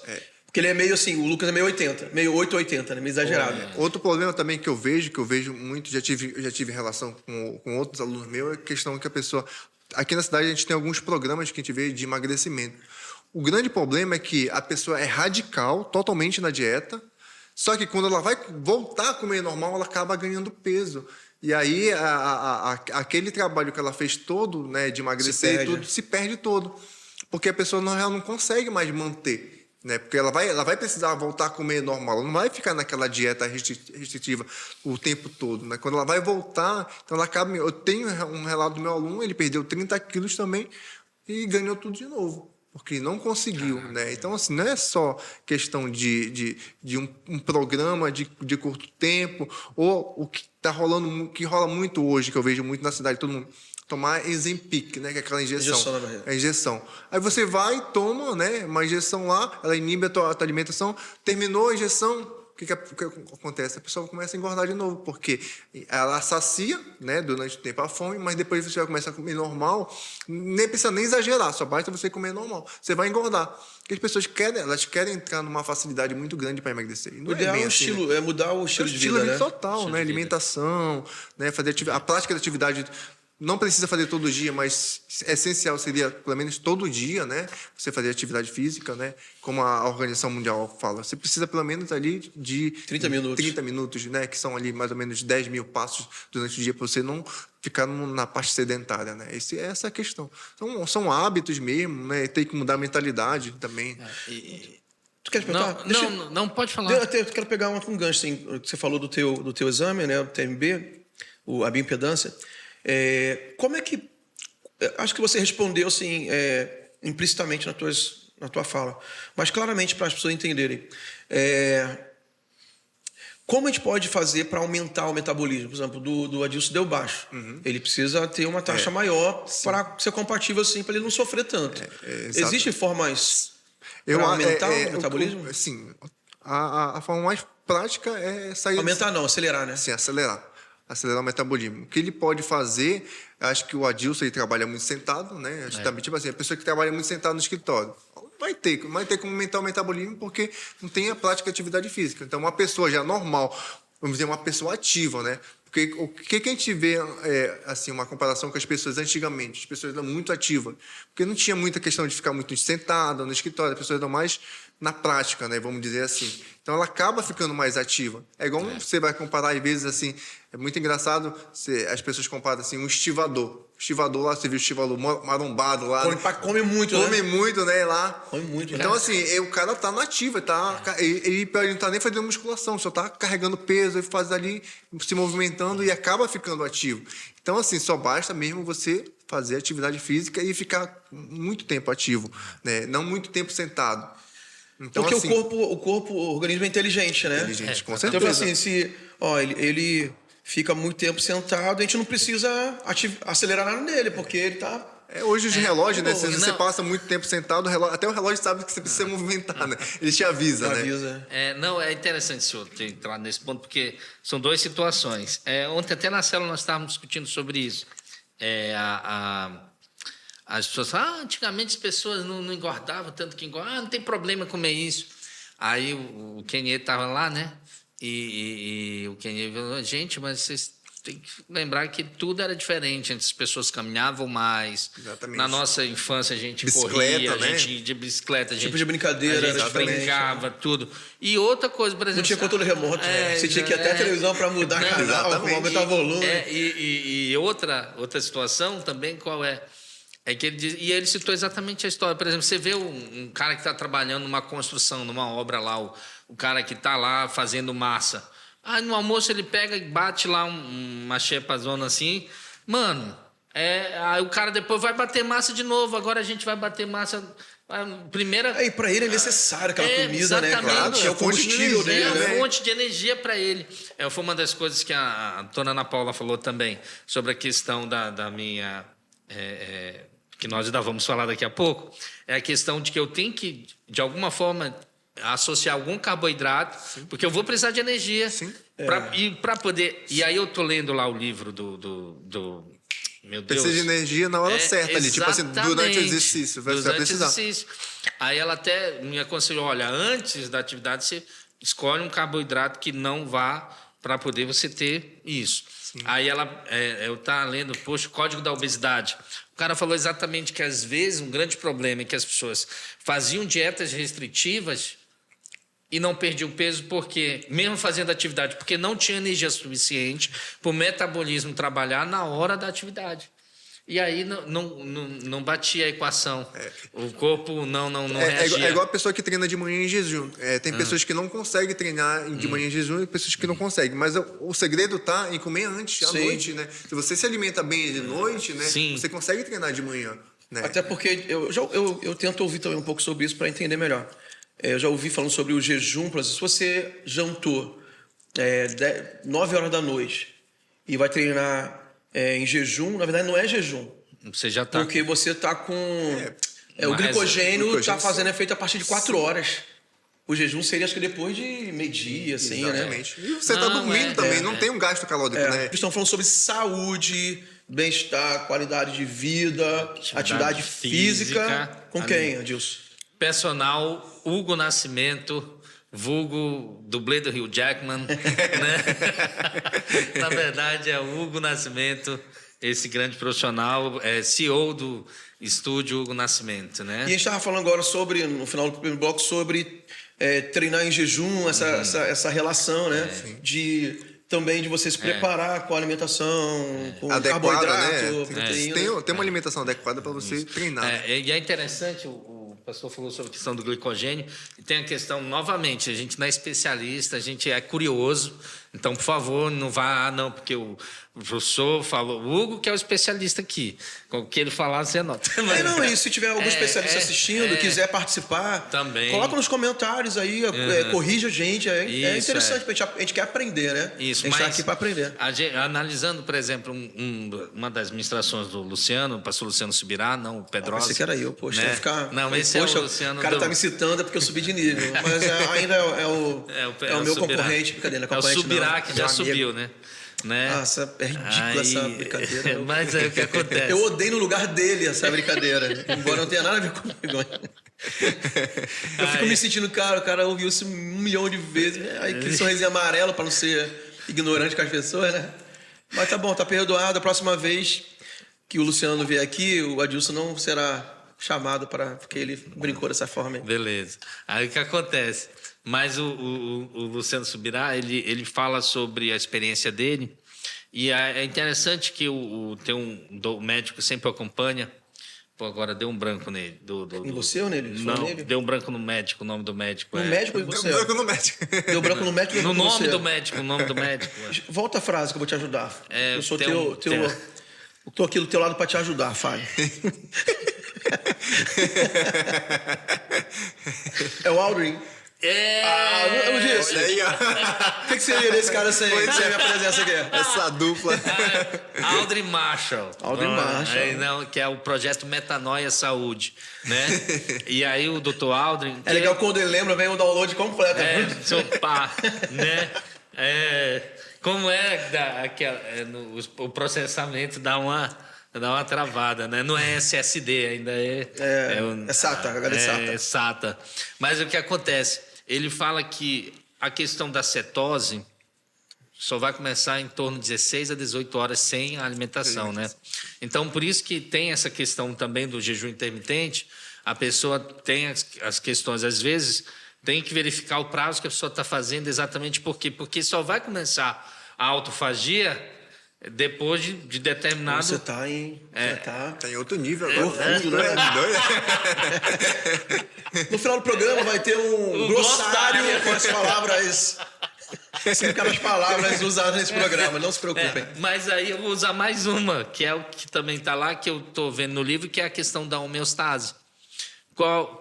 Porque ele é meio assim, o Lucas é meio 80, meio 880, né? Meio exagerado. Outro problema também que eu vejo muito, já tive relação com outros alunos meus, é a questão que a pessoa... Aqui na cidade a gente tem alguns programas que a gente vê de emagrecimento. O grande problema é que a pessoa é radical, totalmente na dieta, só que quando ela vai voltar a comer normal, ela acaba ganhando peso. E aí aquele trabalho que ela fez todo, né, de emagrecer e tudo, se perde todo. Porque a pessoa ela não consegue mais manter. Né? Porque ela vai precisar voltar a comer normal, ela não vai ficar naquela dieta restritiva o tempo todo, né? Quando ela vai voltar, então ela acaba... Eu tenho um relato do meu aluno, ele perdeu 30 quilos também e ganhou tudo de novo, porque não conseguiu, né? Então, assim, não é só questão de um programa de curto tempo, ou o que está rolando, que rola muito hoje, que eu vejo muito na cidade, todo mundo... tomar Ozempic, né, que é aquela injeção. É injeção. Aí você vai, toma, né, uma injeção lá, ela inibe a tua alimentação, terminou a injeção, o que acontece? A pessoa começa a engordar de novo, porque ela sacia, né, durante o tempo a fome, mas depois você vai começar a comer normal, nem precisa nem exagerar, só basta você comer normal. Você vai engordar. Porque as pessoas querem entrar numa facilidade muito grande para emagrecer. O ideal é mudar o estilo de vida, né? Total, né? Alimentação, né? Fazer a prática da atividade. Não precisa fazer todo dia, mas essencial seria, pelo menos todo dia, né? Você fazer atividade física, né? Como a Organização Mundial fala. Você precisa, pelo menos, ali de 30 minutos. 30 minutos, né? Que são ali mais ou menos 10 mil passos durante o dia, para você não ficar na parte sedentária, né? Essa é a questão. Então, são hábitos mesmo, né? Tem que mudar a mentalidade também. Tu quer perguntar? Não, pode falar. Eu quero pegar um gancho, assim, que você falou do teu exame, né? O TMB, a bioimpedância. Como é que... Acho que você respondeu assim, implicitamente na tua fala, mas claramente para as pessoas entenderem. Como a gente pode fazer para aumentar o metabolismo? Por exemplo, do Adilson deu baixo. Ele precisa ter uma taxa maior para ser compatível assim, para ele não sofrer tanto. Existem formas para aumentar o metabolismo? Sim. A forma mais prática é sair... Aumentar não, acelerar, né? Sim, acelerar o metabolismo. O que ele pode fazer, acho que o Adilson ele trabalha muito sentado, né? Acho que também, tipo assim, a pessoa que trabalha muito sentado no escritório vai ter como aumentar o metabolismo porque não tem a prática de atividade física. Então, uma pessoa já normal, vamos dizer, uma pessoa ativa, né? Porque o que a gente vê, assim, uma comparação com as pessoas antigamente, as pessoas eram muito ativas, porque não tinha muita questão de ficar muito sentada no escritório, as pessoas eram mais na prática, né? Vamos dizer assim. Então, ela acaba ficando mais ativa. É igual você vai comparar, às vezes, assim, é muito engraçado, as pessoas comparam, assim, um estivador. O estivador lá, você viu o estivador marombado lá. Come muito, né? Come muito, né? Lá. Come muito, Então, né? assim, o cara tá na ativa, ele não tá nem fazendo musculação, só tá carregando peso e faz ali, se movimentando e acaba ficando ativo. Então, assim, só basta mesmo você fazer atividade física e ficar muito tempo ativo, né? Não muito tempo sentado. Então, Porque assim, o organismo é inteligente, né? inteligente, com Então, certeza. assim, se ele fica muito tempo sentado, a gente não precisa acelerar nada nele, porque ele tá... Hoje os relógios, né? Se não. você passa muito tempo sentado, até o relógio sabe que você precisa movimentar, né? Ele te avisa, né? avisa. Não, é interessante o senhor ter entrado nesse ponto, porque são duas situações. Ontem, até na célula, nós estávamos discutindo sobre isso. As pessoas falam, antigamente as pessoas não engordavam tanto que engordavam, não tem problema comer isso. Aí o Kenier estava lá, né? E o Kenier falou, gente, mas vocês têm que lembrar que tudo era diferente. Antes as pessoas caminhavam mais. Exatamente. Na nossa infância a gente Bicicleta, corria, né? a gente de bicicleta, a gente, Tipo de brincadeira, a gente exatamente, brincava, tudo. E outra coisa, por exemplo... Não tinha controle remoto, né? Você tinha que ir até a televisão para mudar canal, exatamente. aumentar o volume. E outra situação também, qual é? É que ele citou exatamente a história. Por exemplo, você vê um cara que está trabalhando numa construção, numa obra lá, o cara que está lá fazendo massa. No almoço ele pega e bate lá uma chepazona assim. Mano, aí o cara depois vai bater massa de novo. Agora a gente vai bater massa... Primeira... E para ele é necessário aquela comida, exatamente. né? Claro, é o combustível dele, É né? a fonte de energia para ele. Foi uma das coisas que a dona Ana Paula falou também, sobre a questão da minha... que nós ainda vamos falar daqui a pouco, é a questão de que eu tenho que, de alguma forma, associar algum carboidrato, porque eu vou precisar de energia. Sim. Para poder... E aí eu estou lendo lá o livro meu Deus. Precisa de energia na hora certa ali, tipo assim, durante o exercício, você vai precisar. Exercício. Aí ela até me aconselhou, olha, antes da atividade você escolhe um carboidrato que não vá para poder você ter isso. Sim. Aí eu estava lendo, poxa, o Código da Obesidade. O cara falou exatamente que, às vezes, um grande problema é que as pessoas faziam dietas restritivas e não perdiam peso porque, mesmo fazendo atividade, porque não tinha energia suficiente para o metabolismo trabalhar na hora da atividade. E aí não batia a equação. O corpo não reagia. É igual a pessoa que treina de manhã em jejum. Tem pessoas que não conseguem treinar de manhã em jejum e pessoas que não conseguem. Mas o segredo está em comer antes, à noite, né? Se você se alimenta bem de noite, né? Sim. Você consegue treinar de manhã. Né? Até porque eu tento ouvir também um pouco sobre isso para entender melhor. Eu já ouvi falando sobre o jejum, por exemplo, se você jantou 9 horas da noite e vai treinar em jejum, na verdade não é jejum. Você já está... Porque você está com... o glicogênio está fazendo efeito a partir de 4 horas. O jejum seria, acho que depois de meio-dia, assim, exatamente. né? E você está dormindo também, não tem um gasto calórico, né? Eles estão falando sobre saúde, bem-estar, qualidade de vida, atividade física. Com quem, Adilson? Personal Hugo Nascimento, vulgo dublê do Hugh Jackman, né? Na verdade, é o Hugo Nascimento, esse grande profissional, CEO do estúdio Hugo Nascimento, né? E a gente estava falando agora sobre, no final do primeiro bloco, sobre treinar em jejum, essa relação, né? Também de você se preparar com a alimentação, com adequada, carboidrato, né? proteína. Tem uma alimentação adequada para você treinar. E é interessante, o pastor falou sobre a questão do glicogênio, e tem a questão, novamente, a gente não é especialista, a gente é curioso, então, por favor, não vá, não, porque o professor falou, o Hugo que é o especialista aqui, com o que ele falar, você anota. E se tiver algum especialista assistindo, quiser participar, também. Coloca nos comentários aí, corrija a gente, é interessante, a gente quer aprender, né? Isso, a gente está aqui para aprender. Analisando, por exemplo, uma das ministrações do Luciano, o pastor Luciano Subirá, não o Pedrosa. Esse que era eu, poxa, né? ficar... Não, esse é o Luciano. O cara tá me citando porque eu subi de nível, mas ainda é o meu Subirá. Concorrente, brincadeira, É o Subirá que já subiu, né? Nossa, é ridícula essa brincadeira. Mas é o que acontece. Eu odeio no lugar dele essa brincadeira, embora não tenha nada a ver comigo. Eu fico me sentindo, o cara ouviu isso 1 milhão de vezes. Aí aquele sorrisinho amarelo para não ser ignorante com as pessoas, né? Mas tá bom, tá perdoado. A próxima vez que o Luciano vier aqui, o Adilson não será chamado porque ele brincou dessa forma aí. Beleza. Aí o que acontece? Mas o Luciano Subirá, ele fala sobre a experiência dele, e é interessante que tem um médico que sempre acompanha. Pô, agora deu um branco nele. Em você ou nele? Não, nele? deu um branco no médico, o nome do médico. No médico ou em Deu você? branco no médico. Deu branco no médico ou No em nome você? do médico, o nome do médico. Volta a frase que eu vou te ajudar. Eu sou tem tô aqui do teu lado para te ajudar, Fábio. É o Aldrin. Eu disse. Olha aí, ó. O que seria desse cara sem a minha presença aqui? Essa dupla. Aldrin Marshall. Aldrin Marshall. Não, que é o projeto Metanoia Saúde, né? E aí o Dr. Aldrin... É legal quando ele lembra, vem um download completo. Sopá, né? Como o processamento dá uma travada, né? Não é SSD, ainda É SATA, HD SATA. É SATA. Mas o que acontece? Ele fala que a questão da cetose só vai começar em torno de 16 a 18 horas sem a alimentação, né? Então, por isso que tem essa questão também do jejum intermitente. A pessoa tem as questões, às vezes, tem que verificar o prazo que a pessoa está fazendo exatamente por quê? Porque só vai começar a autofagia depois de determinado... Você tá em... Tá em outro nível agora. Fundo, né? No final do programa vai ter um glossário com as palavras... Significadas palavras usadas nesse programa, não se preocupem. Mas aí eu vou usar mais uma, que é o que também está lá, que eu estou vendo no livro, que é a questão da homeostase.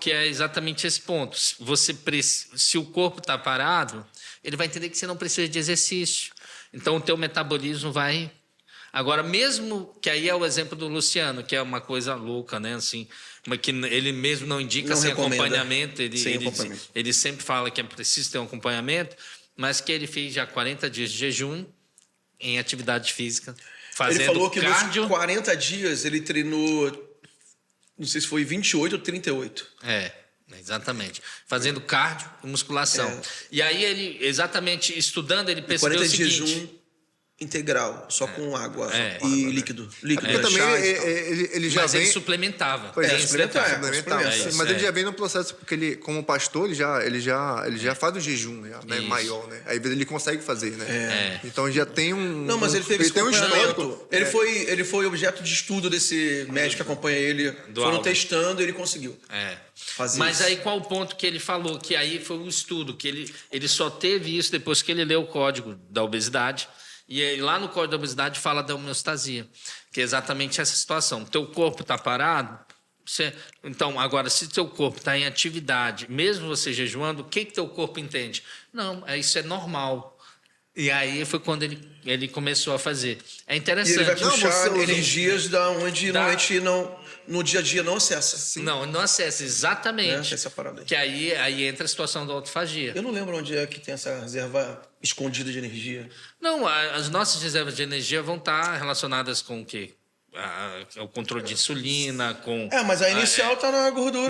Que é exatamente esse ponto. Se o corpo está parado, ele vai entender que você não precisa de exercício. Então, o teu metabolismo vai... Agora, mesmo que aí é o exemplo do Luciano, que é uma coisa louca, né? Assim, mas que ele mesmo não indica sem acompanhamento. Ele sempre fala que é preciso ter um acompanhamento, mas que ele fez já 40 dias de jejum em atividade física, fazendo ele falou que cardio. nos 40 dias ele treinou, não sei se foi 28 ou 38. Exatamente. Fazendo cardio e musculação. E aí ele, exatamente estudando, ele percebeu 40 o seguinte... de jejum integral, só com água e líquido. Porque também ele já Mas vem... ele suplementava. Pois suplementava. Mas ele já vem no processo, porque ele, como pastor, ele já faz o jejum, né, maior, né? Aí ele consegue fazer, né? Então já tem um... Não, mas ele teve esse tem um histórico. Ele foi objeto de estudo desse médico que acompanha ele. Foram testando e ele conseguiu. Mas isso. Aí qual o ponto que ele falou? Que aí foi um estudo, que ele só teve isso depois que ele leu o código da obesidade. E aí, lá no Código da Obesidade fala da homeostasia, que é exatamente essa situação. Teu corpo está parado, então, agora, se teu corpo está em atividade, mesmo você jejuando, o que teu corpo entende? Não, isso é normal. E aí foi quando ele começou a fazer. É interessante. E ele vai puxar energias da onde normalmente no dia a dia não acessa. Sim. Não acessa, exatamente. Essa parada aí. Que aí entra a situação da autofagia. Eu não lembro onde é que tem essa reserva escondida de energia. Não, as nossas reservas de energia vão estar relacionadas com o quê? O controle de insulina, com... Mas a inicial está na gordura.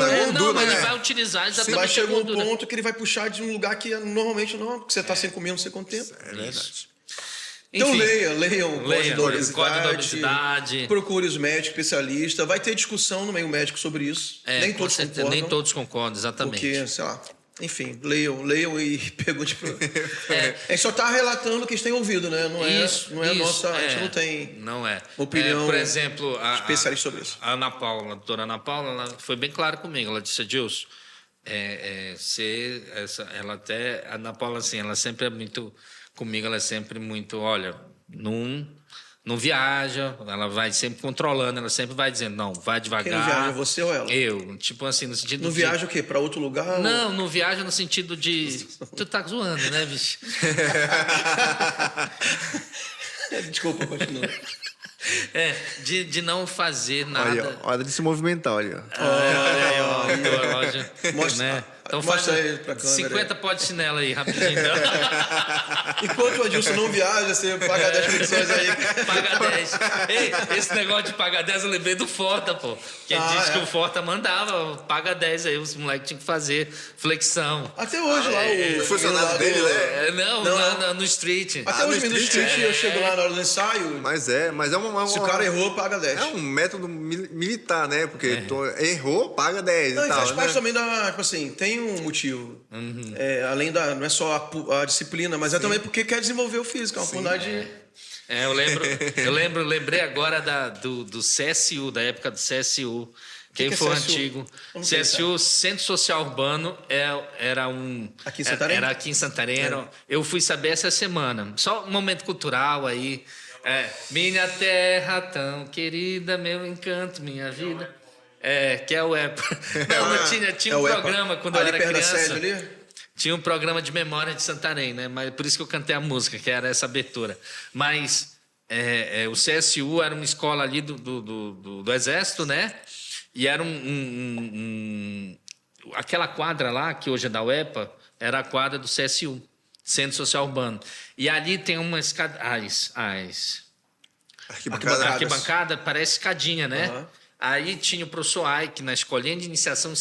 Mas ele vai utilizar exatamente mas chega a gordura. um ponto que ele vai puxar de um lugar que normalmente não, porque você está sem comer não sei quanto tempo. É verdade. Então Enfim, leiam o Código da Obesidade. Procure os médicos especialistas. Vai ter discussão no meio médico sobre isso. Nem todos concordam. Nem todos concordam, exatamente. Porque, sei lá, enfim, leiam e pergunte para A gente só está relatando o que a gente tem ouvido, né? Não é nossa... A gente não tem opinião por exemplo, especialista sobre isso. A Ana Paula, a doutora Ana Paula, ela foi bem clara comigo. Ela disse, Adilson, a Ana Paula, assim, ela sempre é muito... Comigo ela é sempre muito, olha, não viaja, ela vai sempre controlando, ela sempre vai dizendo, não, vai devagar. Quem não viaja, você ou ela? Eu, tipo assim, no sentido não viaja o quê? Para outro lugar? Não viaja no sentido de... Tu tá zoando, né, bicho? Desculpa, continua. De não fazer nada. Olha, hora de se movimentar, olha. Mostra, né? Então Mostra faz aí pra câmera. 50 pó de chinelo aí, rapidinho. Então. Enquanto o Adilson não viaja, você paga 10 flexões aí. Paga 10. Ei, esse negócio de pagar 10 eu lembrei do Forta, pô. Que diz que o Forta mandava, paga 10 aí, os moleques tinham que fazer flexão. Até hoje lá, o funcionário dele, né? No street. Até hoje no street eu chego lá na hora do ensaio. Mas é Se o cara errou, paga 10. É um método militar, né? Porque errou, paga 10 Não, e e tal. faz parte né? também da. Tipo assim, tem um motivo. Além da. Não é só a disciplina, mas é também porque quer desenvolver o físico. É uma oportunidade. Lembrei agora do CSU, da época do CSU. Quem que é for CSU? antigo. Eu não sei, CSU, Centro Social Urbano, era um. Aqui em Santarém? Era aqui em Santarém. Eu fui saber essa semana. Só um momento cultural aí. Minha terra tão querida, meu encanto, minha vida. Que é o EPA. Não, tinha um programa quando eu ali era perto criança. Da sede ali? Tinha um programa de memória de Santarém, né? Mas por isso que eu cantei a música, que era essa abertura. Mas o CSU era uma escola ali do Exército, né? E era aquela quadra lá, que hoje é da UEPA, era a quadra do CSU, Centro Social Urbano. E ali tem umas arquibancada, parece escadinha, né? Uhum. Aí tinha o professor Ike na escolinha de iniciação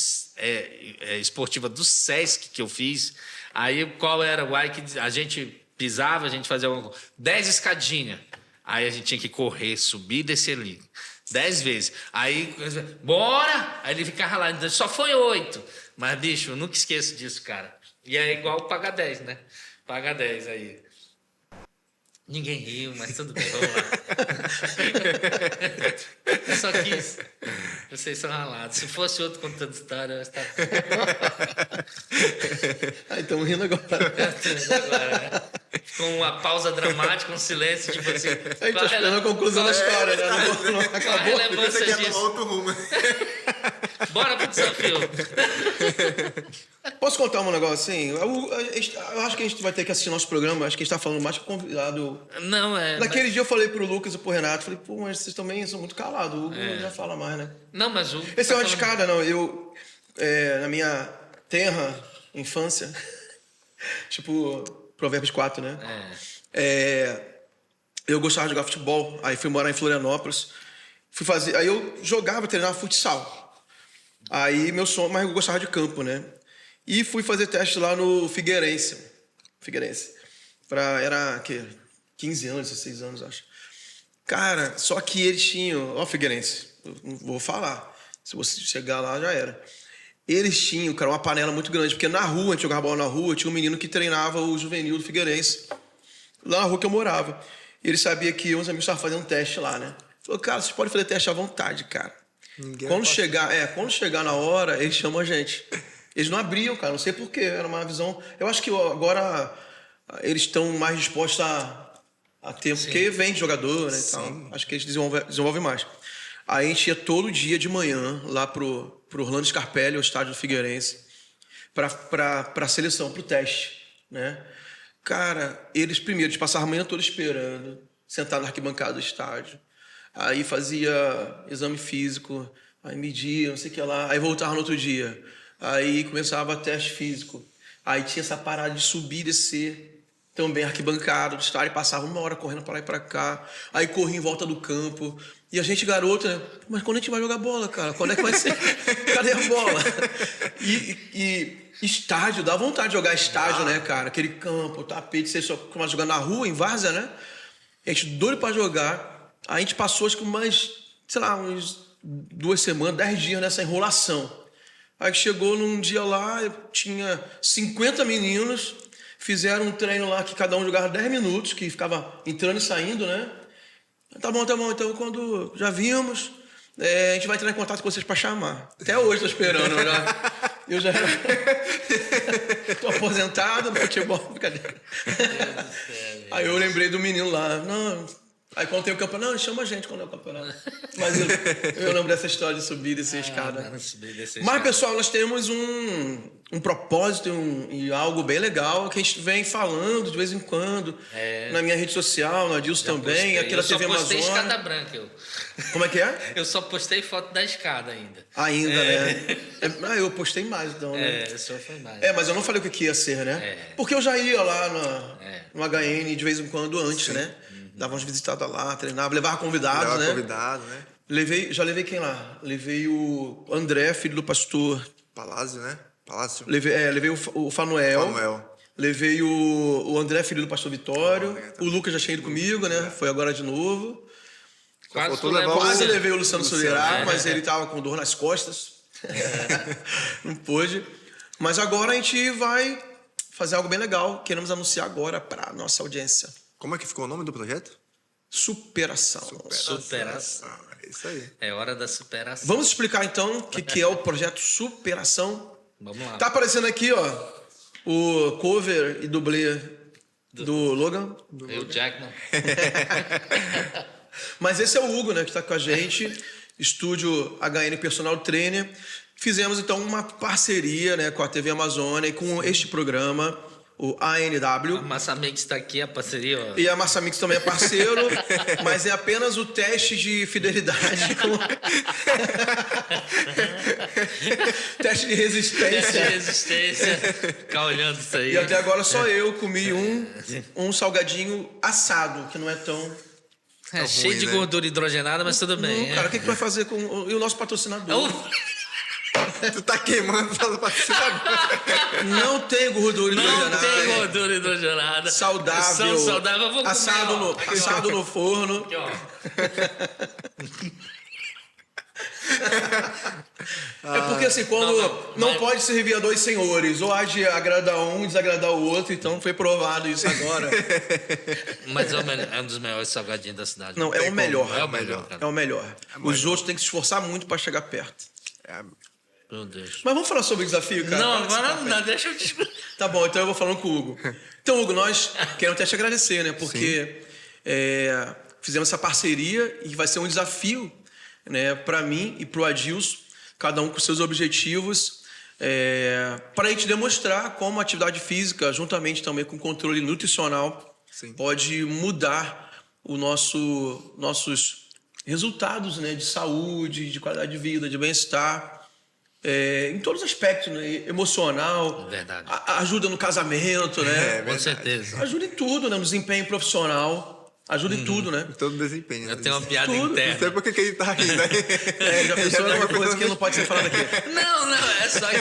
esportiva do SESC que eu fiz. Aí qual era o Ike? A gente pisava, a gente fazia 10 escadinhas. Aí a gente tinha que correr, subir e descer ali. 10 vezes. Aí, bora! Aí ele ficava lá, só foi 8. Mas, bicho, eu nunca esqueço disso, cara. E é igual paga 10, né? Paga 10 aí. Ninguém riu, mas tudo bem, vamos lá. Eu só quis. Vocês são ralados. Se fosse outro contando história, eu estava. Estamos rindo agora. Agora, com uma pausa dramática, um silêncio, tipo assim. A gente tá esperando a conclusão da história, né? Não A acabou. relevância Você quer disso. tomar outro rumo. Bora pro desafio. Posso contar um negócio assim? Eu acho que a gente vai ter que assistir nosso programa. Acho que a gente tá falando mais que convidado. Não, Naquele dia eu falei pro Lucas e pro Renato. Falei, pô, mas vocês também são muito calados. O Hugo já fala mais, né? Não, mas o. Esse é uma escada, não. Eu, na minha tenra infância, tipo, Provérbios 4, né? Eu gostava de jogar futebol. Aí fui morar em Florianópolis. Aí eu jogava, treinava futsal. Aí meu sonho, mas eu gostava de campo, né? E fui fazer teste lá no Figueirense. Era 15 anos, 16 anos, acho. Cara, só que eles tinham... Ó, Figueirense, eu não vou falar. Se você chegar lá, já era. Eles tinham, cara, uma panela muito grande. Porque na rua, a gente jogava bola na rua, tinha um menino que treinava o juvenil do Figueirense. Lá na rua que eu morava. E ele sabia que uns amigos estavam fazendo teste lá, né? Falou, cara, vocês podem fazer teste à vontade, cara. Quando chegar na hora, eles chamam a gente. Eles não abriam, cara, não sei porquê. Era uma visão... Eu acho que agora eles estão mais dispostos a ter... Sim. Porque vem jogador, né? Então, acho que eles desenvolvem mais. Aí a gente ia todo dia de manhã lá pro Orlando Scarpelli, o estádio do Figueirense, pra seleção, pro teste, né? Cara, eles passavam a manhã toda esperando, sentados na arquibancada do estádio. Aí fazia exame físico, aí media, não sei o que lá. Aí voltava no outro dia. Aí começava teste físico. Aí tinha essa parada de subir e descer. Também arquibancada do estádio. Passava 1 hora correndo para lá e para cá. Aí corria em volta do campo. E a gente, garota, mas quando a gente vai jogar bola, cara? Quando é que vai ser? Cadê a bola? E estádio, dá vontade de jogar estádio, né, cara? Aquele campo, tapete, você só começa a jogar na rua, em várzea, né? A gente doido para jogar. A gente passou, acho que uns 2 semanas, 10 dias nessa enrolação. Aí chegou num dia lá, tinha 50 meninos, fizeram um treino lá que cada um jogava 10 minutos, que ficava entrando e saindo, né? Tá bom. Então, quando já vimos, a gente vai entrar em contato com vocês para chamar. Até hoje tô esperando. Eu já tô aposentado no futebol. Brincadeira. Aí eu lembrei do menino lá. Não... Aí quando tem o campeonato, não, chama a gente quando é o campeonato. Mas eu lembro dessa história de subir e descer a escada. Mas, pessoal, nós temos um propósito e algo bem legal que a gente vem falando de vez em quando. Na minha rede social, no Adilson também, aqui na TV Eu só postei Amazônia. escada branca. Como é que é? Eu só postei foto da escada ainda. Ainda, né? Eu postei mais, então, né? O senhor foi mais. Mas eu não falei o que ia ser, né? Porque eu já ia lá no HN de vez em quando antes, né? Dava umas visitadas lá, treinava, levava convidados, né? Convidado, né? Já levei quem lá? Levei o André, filho do pastor. Palácio, né? Palácio. Levei o Fanuel. Fanuel. Levei o André, filho do pastor Vitório. Tá. O Lucas já tinha ido comigo, né? Foi agora de novo. Quase Levei o Luciano Solerá, é. mas ele tava com dor nas costas. Não pôde. Mas agora a gente vai fazer algo bem legal. Queremos anunciar agora para nossa audiência. Como é que ficou o nome do projeto? Superação. Superação. É isso aí. É hora da superação. Vamos explicar então o que é o projeto Superação. Vamos lá. Tá aparecendo aqui, ó, o cover e dublê do Logan. Eu, Jackman. Mas esse é o Hugo, né, que está com a gente, estúdio HN Personal Trainer. Fizemos então uma parceria, né, com a TV Amazônia e com este programa, o ANW. A Massamix está aqui, a parceria. Ó. E a Massamix também é parceiro, mas é apenas o teste de fidelidade. Teste de resistência. Teste de resistência. Ficar olhando isso aí. E até agora só eu comi um salgadinho assado, que não é tão... Cheio de gordura hidrogenada, mas tudo bem. Cara, o que tu vai fazer com e o nosso patrocinador? Tu tá queimando pelo patrocinador. Não tem gordura hidrogenada. Não tem gordura hidrogenada. Saudável. São saudável, eu vou comer, assado no forno. Aqui, ó. É porque assim, quando não pode servir a dois senhores, ou há de agradar um e desagradar o outro, então foi provado isso agora. Mas é um dos melhores salgadinhos da cidade. Não, é o melhor. É o melhor, cara. É o melhor. Os outros têm que se esforçar muito para chegar perto. Meu Deus. Mas vamos falar sobre o desafio, cara? Não, agora não, deixa eu te... Tá bom, então eu vou falando com o Hugo. Então, Hugo, nós queremos até te agradecer, né? Porque fizemos essa parceria e vai ser um desafio, né, para mim e para o Adilson, cada um com seus objetivos, para a gente demonstrar como a atividade física, juntamente também com o controle nutricional, pode mudar nossos resultados, né, de saúde, de qualidade de vida, de bem-estar. Em todos os aspectos, né? Emocional, Verdade. Ajuda no casamento, né? Com certeza. Ajuda em tudo, né? No desempenho profissional, ajuda em tudo, né? Todo desempenho. Eu tenho uma piada Tudo. Não sei interna. por que ele tá rindo aí. Já pensou numa coisa que não pode ser falada aqui. Não, é só que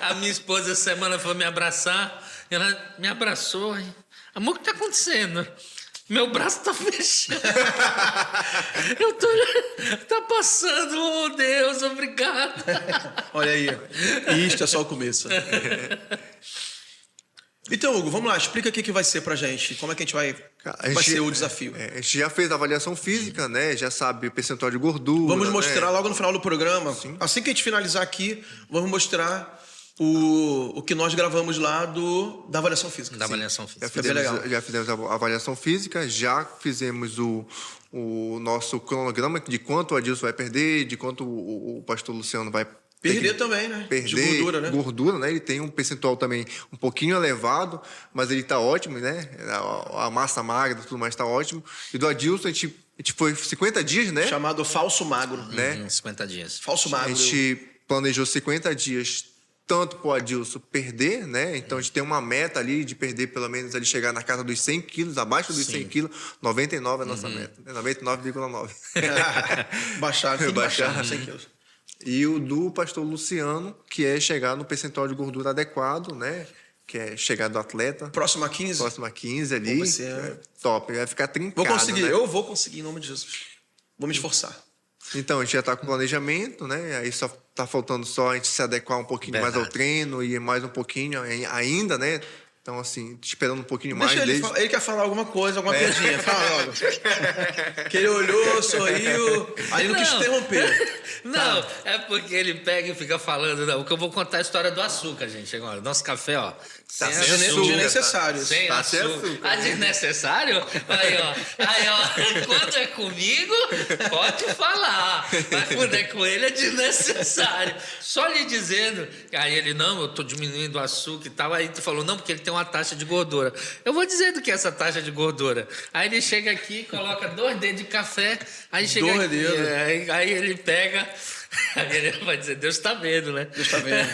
a minha esposa essa semana foi me abraçar, ela me abraçou. Amor, o que tá acontecendo? Meu braço tá fechado. Tá passando, oh Deus, obrigado. Olha aí. Isto é só o começo. Então, Hugo, vamos lá. Explica o que vai ser pra gente. Como é que a gente vai ser o desafio. A gente já fez a avaliação física, né? Já sabe o percentual de gordura. Vamos mostrar né? logo no final do programa. Assim que a gente finalizar aqui, vamos mostrar o que nós gravamos lá da avaliação física. Da avaliação física. Já fizemos a avaliação física, já fizemos o nosso cronograma de quanto o Adilson vai perder, de quanto o pastor Luciano vai perder também, né? Perder de gordura, né? Gordura, né? Ele tem um percentual também um pouquinho elevado, mas ele tá ótimo, né? A massa magra e tudo mais tá ótimo. E do Adilson, a gente foi 50 dias, né? Chamado falso magro. Né? 50 dias. Falso magro. A gente planejou 50 dias tanto para o Adilson perder, né? Então a gente tem uma meta ali de perder pelo menos ali chegar na casa dos 100 quilos, abaixo dos 100 quilos, 99 é a nossa meta, né? 99,9. Baixar 100 quilos. E o do pastor Luciano, que é chegar no percentual de gordura adequado, né? Que é chegar do atleta. Próximo a 15? Próximo a 15 ali. Vai ser... top, vai ficar trincado. Vou conseguir, né? eu vou conseguir em nome de Jesus. Vou me esforçar. Então, a gente já está com planejamento, né? Aí só tá faltando só a gente se adequar um pouquinho mais ao treino e mais um pouquinho ainda, né? Então, assim, esperando um pouquinho mais Deixa ele deles. falar. Ele quer falar alguma coisa, alguma piadinha. Fala logo. Que ele olhou, sorriu, aí não quis interromper. Não, é porque ele pega e fica falando. Não, porque eu vou contar a hisora do açúcar, gente, agora. Nosso café, ó. Tá sem sem açúcar. açúcar, Desnecessário. Sem Tá sem açúcar. açúcar. Ah, desnecessário? Aí, ó. Quando é comigo, pode falar. Mas quando é com ele, é desnecessário. Só lhe dizendo. Aí ele, não, eu tô diminuindo o açúcar e tal. Aí tu falou, não, porque ele tem uma taxa de gordura. Eu vou dizer do que é essa taxa de gordura. Aí ele chega aqui, coloca 2 dedos de café. Aí chega 2 aqui. dedos. Aí ele pega. Aí ele vai dizer, Deus está vendo, né? Deus tá vendo.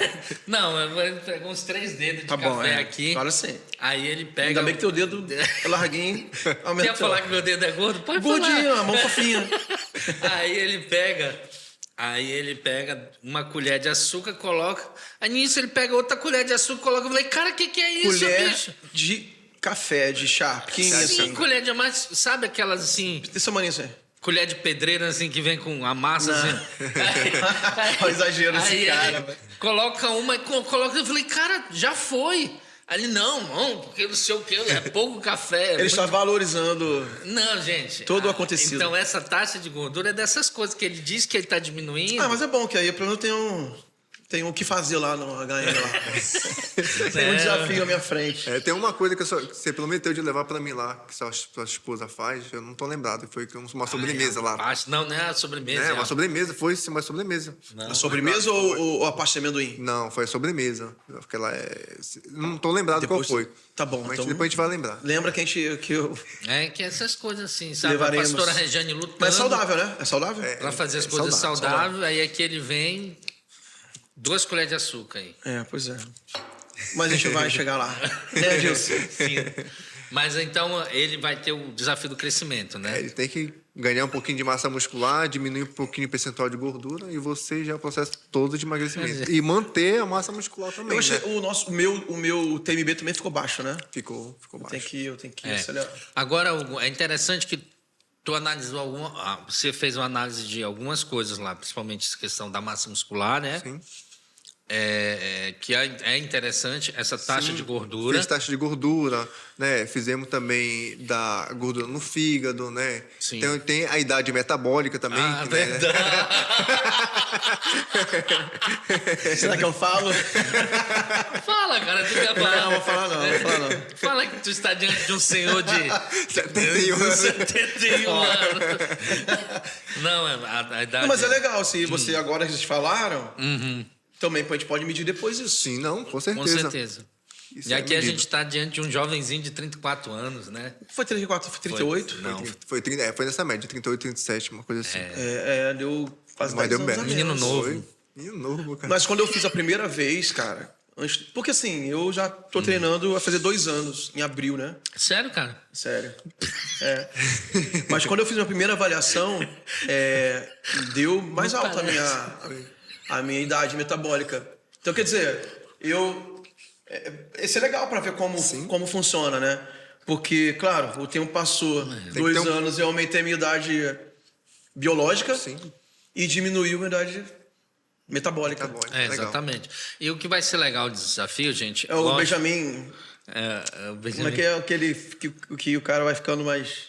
Não, ele pegou uns 3 dedos de Tá bom, café aqui. Agora sim. Aí ele pega. Ainda bem que teu dedo é larguinho. Quer Aumentou. falar que meu dedo é gordo? Pode Gordinho, falar. a mão fofinha. Aí ele pega uma colher de açúcar, coloca. Aí nisso ele pega outra colher de açúcar, coloca. Eu falei, cara, o que é isso, Colher bicho? de café, de chá, pequenininha Sim, assim. colher de massa, sabe aquelas assim, Desse tamanho assim. colher de pedreira assim que vem com a massa assim. Olha o exagero desse Aí cara, ele velho. coloca uma e coloca. Eu falei, cara, já foi. Aí ele, não, porque não sei o que, é pouco café. Ele está valorizando. Não, gente. Todo o acontecido. Então essa taxa de gordura é dessas coisas que ele diz que ele está diminuindo. Ah, mas é bom que aí pelo menos tem o que fazer lá no HN lá. Tem um desafio à minha frente. Tem uma coisa que você prometeu de levar pra mim lá, que sua esposa faz, eu não tô lembrado, foi uma sobremesa lá. Não é a sobremesa. Uma sobremesa, foi sim, uma sobremesa. Não, A sobremesa ou a pasta de amendoim? Não, foi a sobremesa. Porque ela não tô lembrado qual foi. Tá bom, Mas então. depois a gente vai lembrar. Lembra que eu É que essas coisas assim, sabe? levaremos. A pastora Regiane lutando Mas é saudável, né? É saudável? pra fazer as coisas saudáveis, aí aqui ele vem 2 colheres de açúcar aí. É, pois é. Mas a gente vai chegar lá. Né, Edilson? Sim. Mas então ele vai ter o desafio do crescimento, né? Ele tem que ganhar um pouquinho de massa muscular, diminuir um pouquinho o percentual de gordura e você já é o processo todo de emagrecimento. E manter a massa muscular também, Eu achei, né? o meu TMB também ficou baixo, né? Ficou baixo. Eu tenho que acelerar. Agora, Hugo, é interessante que tu analisou você fez uma análise de algumas coisas lá, principalmente essa questão da massa muscular, né? Sim. Que é interessante essa taxa de gordura. Fez taxa de gordura, né? Fizemos também da gordura no fígado, né? Sim. Tem a idade metabólica também. Ah, né? verdade. Será que eu falo? Fala, cara, tu quer falar? Não, vou falar não. Fala que tu está diante de um senhor de 71 anos. 71 anos. Não, a idade. Não, mas é legal, se você agora que vocês falaram, também a gente pode medir depois isso. Sim, não, com certeza. Com certeza. Isso E é aqui a medido. gente está diante de um jovenzinho de 34 anos, né? Foi 34, foi 38? Não, Foi nessa média, 38, 37, uma coisa assim. Deu quase Mas 10 deu anos bem. a Menino menos. novo. Foi. Menino novo, cara. Mas quando eu fiz a primeira vez, cara, porque assim, eu já tô treinando a fazer 2 anos, em abril, né? Sério, cara? Sério. Mas quando eu fiz a minha primeira avaliação, deu mais Não alta parece. a minha idade metabólica. Então, quer dizer, esse é legal para ver como funciona, né? Porque, claro, o tempo passou. 2 ter um- anos eu aumentei a minha idade biológica Sim. e diminuiu a minha idade metabólica. Legal. Exatamente. E o que vai ser legal do desafio, gente... É o lógico, Benjamin. o Benjamin. Como é que é aquele que o cara vai ficando mais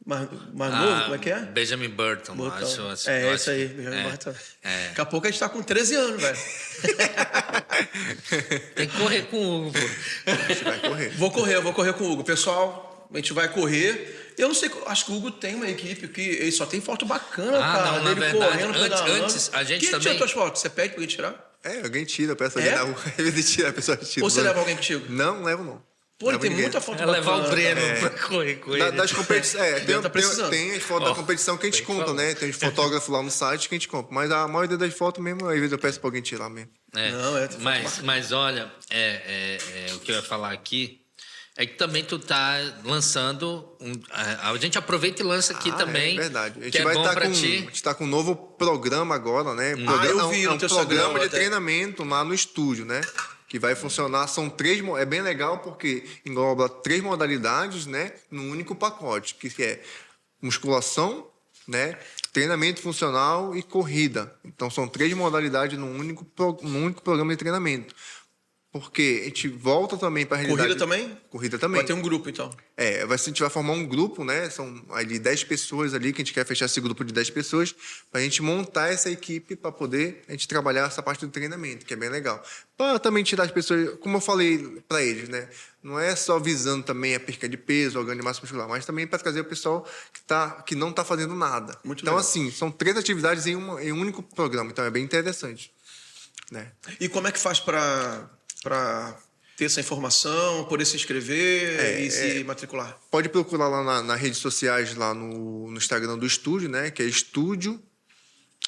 novo? Como é que é? Benjamin Burton. Botão. Acho Isso aí, que- Benjamin Button. é. Daqui a pouco a gente tá com 13 anos, velho. Tem que correr com o Hugo, pô. A gente vai correr. Vou correr com o Hugo. Pessoal, a gente vai correr. Eu não sei, acho que o Hugo tem uma equipe que ele só tem foto bacana, Ah, cara. não, na dele verdade, correndo, pedalando. antes, a gente Quem também- tira tuas fotos? Você pede pra alguém tirar? Alguém tira, eu peço ali na rua. Ele tira, a pessoa tira. Ou você leva alguém contigo? Não levo não. Pô, ele Levo tem ninguém. muita foto É bacana. levar o Breno cara. pra correr com ele. Das competições. Tá precisando. Tem as fotos da competição que a gente Tem que compra, falar. né? Tem os fotógrafos lá no site que a gente compra. Mas a maioria das fotos mesmo, às vezes eu peço pra alguém tirar mesmo. Mas olha, o que eu ia falar aqui é que também tu tá lançando a gente aproveita e lança aqui também. É verdade. A gente que vai é bom estar pra a ti. gente tá com um novo programa agora, né? eu vi é no um teu programa Instagram de até. treinamento lá no estúdio, né? Que vai funcionar, são 3, é bem legal porque engloba 3 modalidades, né? Num único pacote, que é musculação, né? Treinamento funcional e corrida. Então são 3 modalidades num único programa de treinamento. porque a gente volta também para a realidade. Corrida também? Corrida também. Vai ter um grupo, então. A gente vai formar um grupo, né? São ali 10 pessoas ali, que a gente quer fechar esse grupo de 10 pessoas, para a gente montar essa equipe para poder a gente trabalhar essa parte do treinamento, que é bem legal. Para também tirar as pessoas, como eu falei para eles, né? Não é só visando também a perca de peso, o ganho de massa muscular, mas também para trazer o pessoal que não está fazendo nada. Muito então, legal. assim, são 3 atividades em um único programa, então é bem interessante. Né? E como é que faz para ter essa informação, poder se inscrever e se matricular? Pode procurar lá nas redes sociais, lá no Instagram do estúdio, né? Que é estúdio...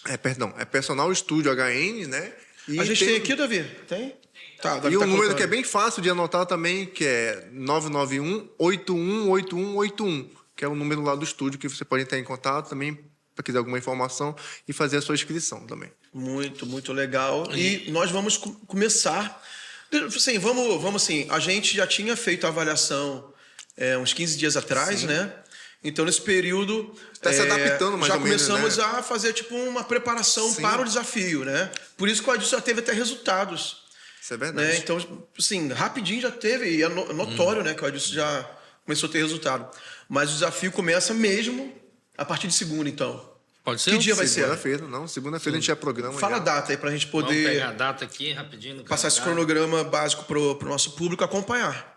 é Personal Estúdio HN, né? E A gente tem aqui, Davi? Tem? Tá, Davi E o tá número colocando. que é bem fácil de anotar também, que é 991-818181, que é o número lá do estúdio que você pode entrar em contato também para quiser alguma informação e fazer a sua inscrição também. Muito, muito legal. E nós vamos começar... Assim, vamos assim, a gente já tinha feito a avaliação uns 15 dias atrás, né? Então, nesse período... Está se adaptando mais ou menos, já começamos né? a fazer tipo uma preparação para o desafio, né? Por isso que o Adilson já teve até resultados. Isso é verdade. Né? Então, assim, rapidinho já teve, e é notório, né, que o Adilson já começou a ter resultado. Mas o desafio começa mesmo a partir de segunda, então. Pode ser? Que dia vai ser? Segunda-feira, não. Segunda-feira a gente já programa. Fala a já. data aí pra gente Vamos poder pegar a data aqui rapidinho. No passar esse calendário. cronograma básico pro nosso público acompanhar.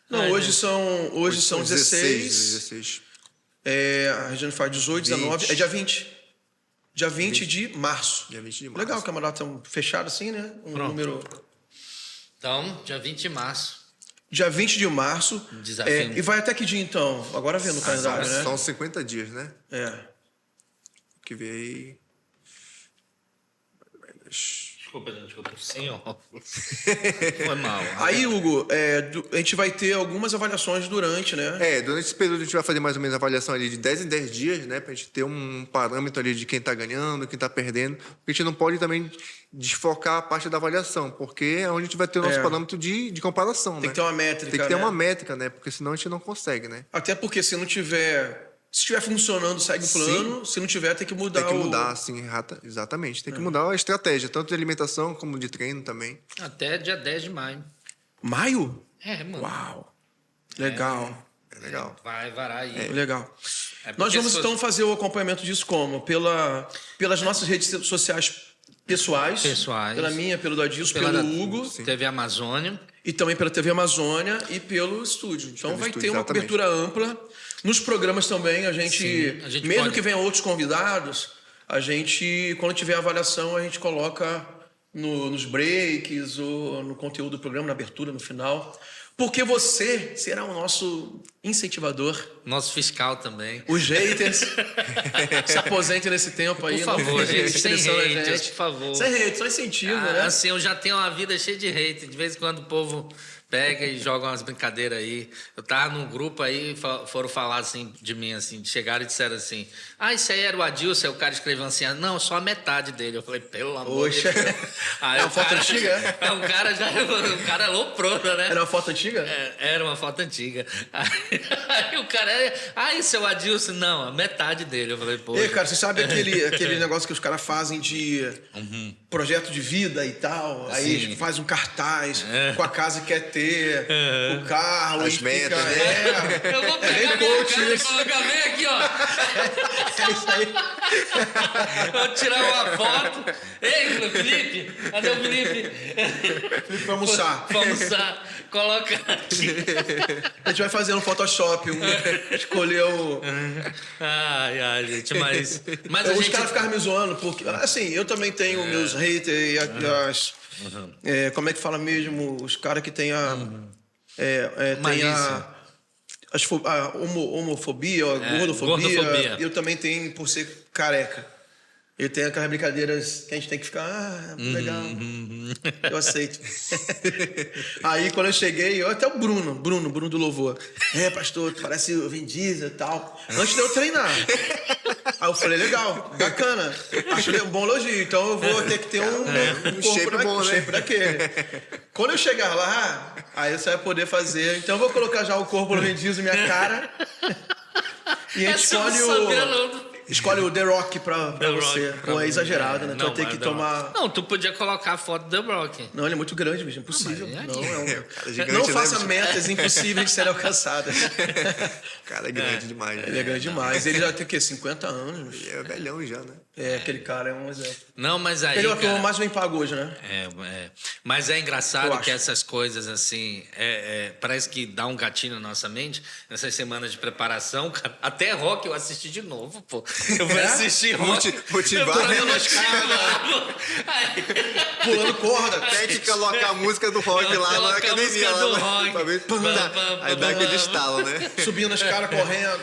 Não, Ai, hoje são 16. 16. A Regiane faz 18, 19. 20. É dia 20. Dia 20 de março. Dia 20 de março. Legal, que é uma data fechada assim, né? Pronto. Número. Então, dia 20 de março. Dia 20 de março. Desafio. E vai até que dia, então? Agora vendo o calendário, né? São 50 dias, né? Que veio. Desculpa, gente, eu tô sem óculos. Foi mal. Aí, Hugo, a gente vai ter algumas avaliações durante, né? Durante esse período a gente vai fazer mais ou menos a avaliação ali de 10 em 10 dias, né? Pra gente ter um parâmetro ali de quem tá ganhando, quem tá perdendo. Porque a gente não pode também desfocar a parte da avaliação, porque é onde a gente vai ter o nosso parâmetro de comparação, Tem né? que ter uma métrica, Tem que ter né? uma métrica, né? Porque senão a gente não consegue, né? Até porque se estiver funcionando, segue o plano. Se não tiver, tem que mudar Tem que mudar, assim, exatamente. Tem que mudar a estratégia, tanto de alimentação como de treino também. Até dia 10 de maio. Maio? Mano. Uau! Legal. É legal. Vai varar aí. Legal. É porque Nós vamos as então fazer o acompanhamento disso como? Pelas nossas redes sociais pessoais. Pela minha, pelo do Adilson, Pela pelo da- Hugo. TV Amazônia. E também pela TV Amazônia e pelo estúdio. Então Pelo vai estúdio, ter uma exatamente. cobertura ampla. Nos programas também, a gente mesmo pode. que venham outros convidados, a gente, quando tiver avaliação, a gente coloca nos breaks ou no conteúdo do programa, na abertura, no final. Porque você será o nosso incentivador. Nosso fiscal também. Os haters se aposentem nesse tempo aí. Por favor, não- gente, sem inscrição da haters, gente. por favor. Sem haters, só incentivo, né? Assim, eu já tenho uma vida cheia de hate. De vez em quando o povo pega e joga umas brincadeiras aí. Eu tava num grupo aí, foram falar assim de mim, assim, chegaram e disseram assim: isso aí era o Adilson. Aí o cara escreveu assim: não, só a metade dele. Eu falei, pelo amor de Poxa. Deus. Aí É uma o foto cara- antiga? O cara aloprou, né? Era uma foto antiga? Era uma foto antiga. Aí o cara, isso é o Adilson? Não, a metade dele. Eu falei, pô. E, cara, você sabe aquele negócio que os caras fazem de projeto de vida e tal? Aí Sim. faz um cartaz com a casa que quer ter, o carro, As e fica, metas, né? Eu vou bem pegar minha coach cara e isso. colocar bem aqui, ó. É isso aí. Vou tirar uma foto. Ei, Felipe, cadê o Felipe? Felipe, vai almoçar. Vamos almoçar. Coloca aqui. A gente vai fazer no Photoshop, escolher o... Ai, gente, mas a Os gente... caras ficaram me zoando, porque... Assim, eu também tenho meus haters e as... como é que fala mesmo? Os caras que têm a... tem Malícia. a homofobia, a gordofobia. gordofobia. Eu também tenho por ser careca. Eu tenho aquelas brincadeiras que a gente tem que ficar... legal. Eu aceito. Aí, quando eu cheguei, até o Bruno do Louvor. Pastor, tu parece o Vin Diesel e tal. Antes de eu treinar. Aí eu falei, legal, bacana. Acho um bom elogio. Então eu vou ter que ter um corpo shape bom, né? shape daquele. Quando eu chegar lá, aí você vai poder fazer. Então eu vou colocar já o corpo no Vin Diesel, minha cara. E a gente Essa eu não escolhe sabia, não. Escolhe o The Rock pra The você. Rock pra Pô, é mim, exagerado, né? Tu vai ter mas que The Rock. tomar... Não, tu podia colocar a foto do The Rock. Não, ele é muito grande, bicho. Impossível. mas Não, é um... Cara gigante, Não né, faça bicho? metas impossíveis de serem alcançadas. O cara é grande demais. Ele é grande demais. Ele já tem o quê? 50 anos? Bicho? Ele é velhão já, né? É, aquele cara é um exemplo. Não, mas aí, Ele é o ator cara, mais bem pago hoje, né? Mas é Eu engraçado acho. que essas coisas, assim, parece que dá um gatilho na nossa mente. Nessas semanas de preparação, cara, até rock eu assisti de novo, pô. Eu vou assistir rock. Motivar, Eu tô né? dando escala. Aí, Pulando corda. Tem que colocar a música do rock lá na Colocar a academia. música do Lá, rock. pra ver, aí dá aquele estalo, né? Subindo as caras, correndo.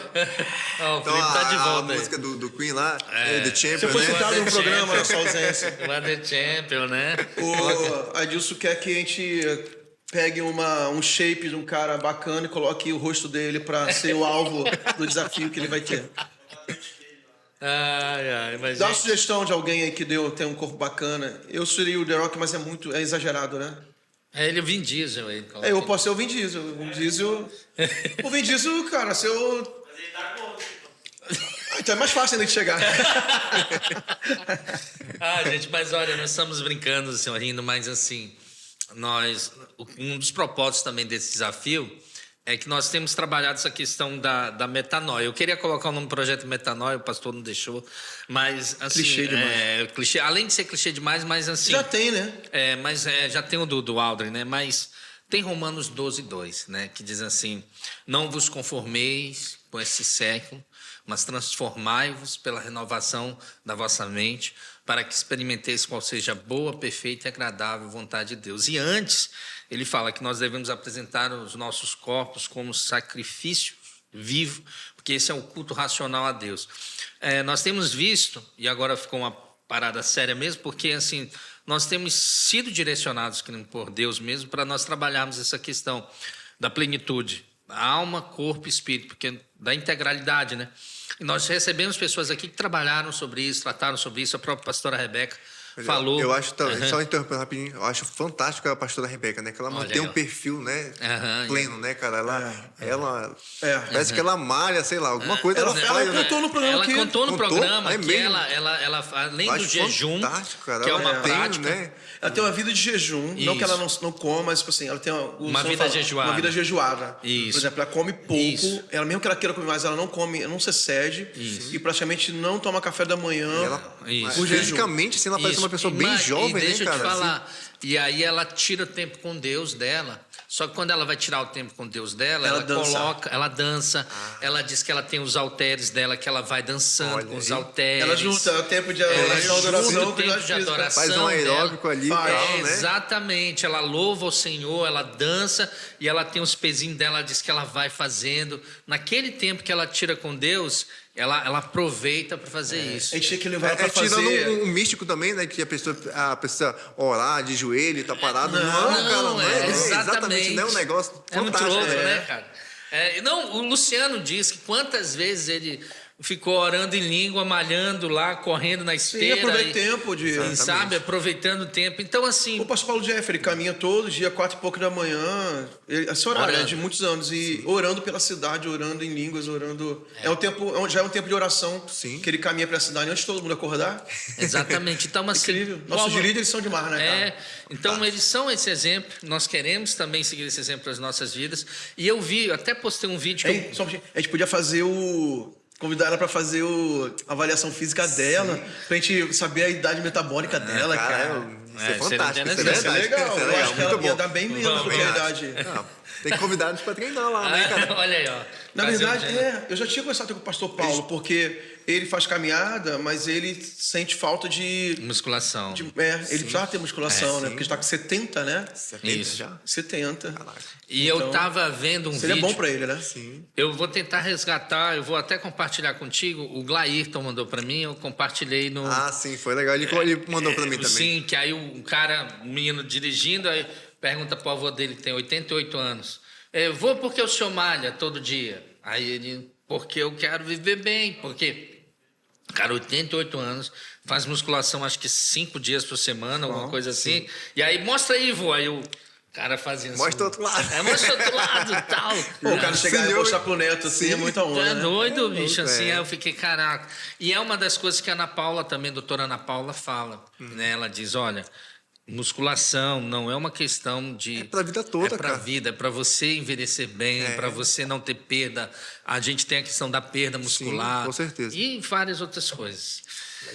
Ó, o Então Felipe tá de a volta aí. música do Queen lá, The Você Champion, foi né? citado no The programa Champion. na sua ausência. What the Champion, né? O Adilson quer que a gente pegue um shape de um cara bacana e coloque o rosto dele pra ser o alvo do desafio que ele vai ter. Ai, mas Dá uma gente, sugestão de alguém aí que tem um corpo bacana. Eu seria o The Rock, mas é exagerado, né? ele é o Vin Diesel aí. Eu posso ser o Vin Diesel. O Vin Diesel, cara, se eu... Então é mais fácil ainda de chegar. Gente, mas olha, nós estamos brincando, assim, rindo, mas assim, um dos propósitos também desse desafio é que nós temos trabalhado essa questão da metanoia. Eu queria colocar o nome do projeto Metanoia, o pastor não deixou, mas assim... Clichê demais. Clichê, além de ser clichê demais, mas assim... Já tem, né? Já tem o do Aldrin, né? Mas tem Romanos 12:2, né? Que diz assim: não vos conformeis com esse século, mas transformai-vos pela renovação da vossa mente, para que experimenteis qual seja a boa, perfeita e agradável vontade de Deus. E antes, ele fala que nós devemos apresentar os nossos corpos como sacrifício vivo, porque esse é o culto racional a Deus. Nós temos visto, e agora ficou uma parada séria mesmo, porque assim, nós temos sido direcionados por Deus mesmo para nós trabalharmos essa questão da plenitude, alma, corpo e espírito, porque da integralidade, né? E nós recebemos pessoas aqui que trabalharam sobre isso, trataram sobre isso, a própria pastora Rebeca falou. Eu acho também, só interrompendo rapidinho, eu acho fantástico a pastora Rebeca, né? Que ela mantém um perfil, né? Pleno, né, cara? Ela parece que ela malha, sei lá, alguma coisa ela faz, né? contou no programa Ela que... contou no programa É que mesmo? ela além Eu do acho jejum, fantástico, cara. que é Ela uma tem, prática, né? Ela tem uma vida de jejum, não que ela Isso. não coma, mas tipo assim, ela tem Uma vida jejuada. Uma vida jejuada. Isso. Por exemplo, ela come pouco, Isso. ela mesmo que ela queira comer mais, ela não come, não se excede Isso. e praticamente não toma café da manhã. Isso. por jejum. Fisicamente, assim, ela parece Isso. uma pessoa bem jovem, né, deixa cara? eu te falar. E aí ela tira o tempo com Deus dela. Só que quando ela vai tirar o tempo com Deus dela, Ela ela dança. ela dança. Ela diz que ela tem os halteres dela, que ela vai dançando Olha com os aí. halteres. Ela junta o tempo de Ela adoração, junta adoração o com tempo de atividade física. adoração. Faz um aeróbico dela. ali e tal, né? Exatamente. Ela louva o Senhor, ela dança e ela tem os pezinhos dela, ela diz que ela vai fazendo. Naquele tempo que ela tira com Deus, ela aproveita para fazer isso. A gente tinha que levar ela pra Tirando fazer... um místico também, né? Que a pessoa orar de joelho, tá parado. Não, cara, não é. Exatamente. Não é um negócio É muito fantástico. louco, né, cara? Não, o Luciano diz que quantas vezes ele ficou orando em língua, malhando lá, correndo na esteira. aproveita tempo de... E, sabe, aproveitando o tempo. Então, assim... O pastor Paulo Jeff, ele caminha todo dia, 4h pouco da manhã, esse horário Orando. é de muitos anos, e orando pela cidade, orando em línguas, orando... Já é um tempo de oração Sim. que ele caminha pela cidade antes de todo mundo acordar. Exatamente. Então, assim... Incrível. Nossos líderes eles são demais, né, cara? Então, eles são esse exemplo. Nós queremos também seguir esse exemplo nas nossas vidas. E eu vi, até postei um vídeo que Hein, só um pouquinho. A gente podia fazer convidar ela para fazer a avaliação física dela, pra gente saber a idade metabólica dela, cara. Isso é seria fantástico. Isso é interessante. Isso é verdade. legal. Isso é Eu legal. acho que Muito ela ia bom. dar bem menos do que a Verdade. idade. Não, tem convidados para treinar lá, né, cara? Olha aí, ó. Na Fazer verdade, um- eu já tinha conversado com o pastor Paulo, porque ele faz caminhada, mas ele sente falta de... Musculação. ele precisava ter musculação, né? Porque está com 70, né? 70 Isso. já? 70. Caraca. E Então, eu tava vendo um Seria vídeo... bom para ele, né? Sim. Eu vou tentar resgatar, eu vou até compartilhar contigo. O Glairton mandou para mim, eu compartilhei no... Ah, sim, foi legal. Ele mandou para mim também. Sim, que aí o cara, o menino dirigindo, aí pergunta pro avô dele, que tem 88 anos. Vou porque o senhor malha todo dia. Aí ele, porque eu quero viver bem, porque... Cara, 88 anos, faz musculação acho que 5 dias por semana, alguma coisa assim. E aí, mostra aí, vô. Aí O cara fazia assim. Mostra o outro lado. Mostra o outro lado e tal. Pô, o cara chegar e Senhor. mostrar pro neto assim é muita Tu onda, é né? doido, bicho, assim, é. aí eu fiquei, caraca. E é uma das coisas que a Ana Paula também, a doutora Ana Paula, fala, né? Ela diz, olha, musculação não é uma questão de... É pra vida toda, É pra cara. vida, é pra você envelhecer bem, pra você não ter perda. A gente tem a questão da perda muscular. com certeza. E várias outras coisas.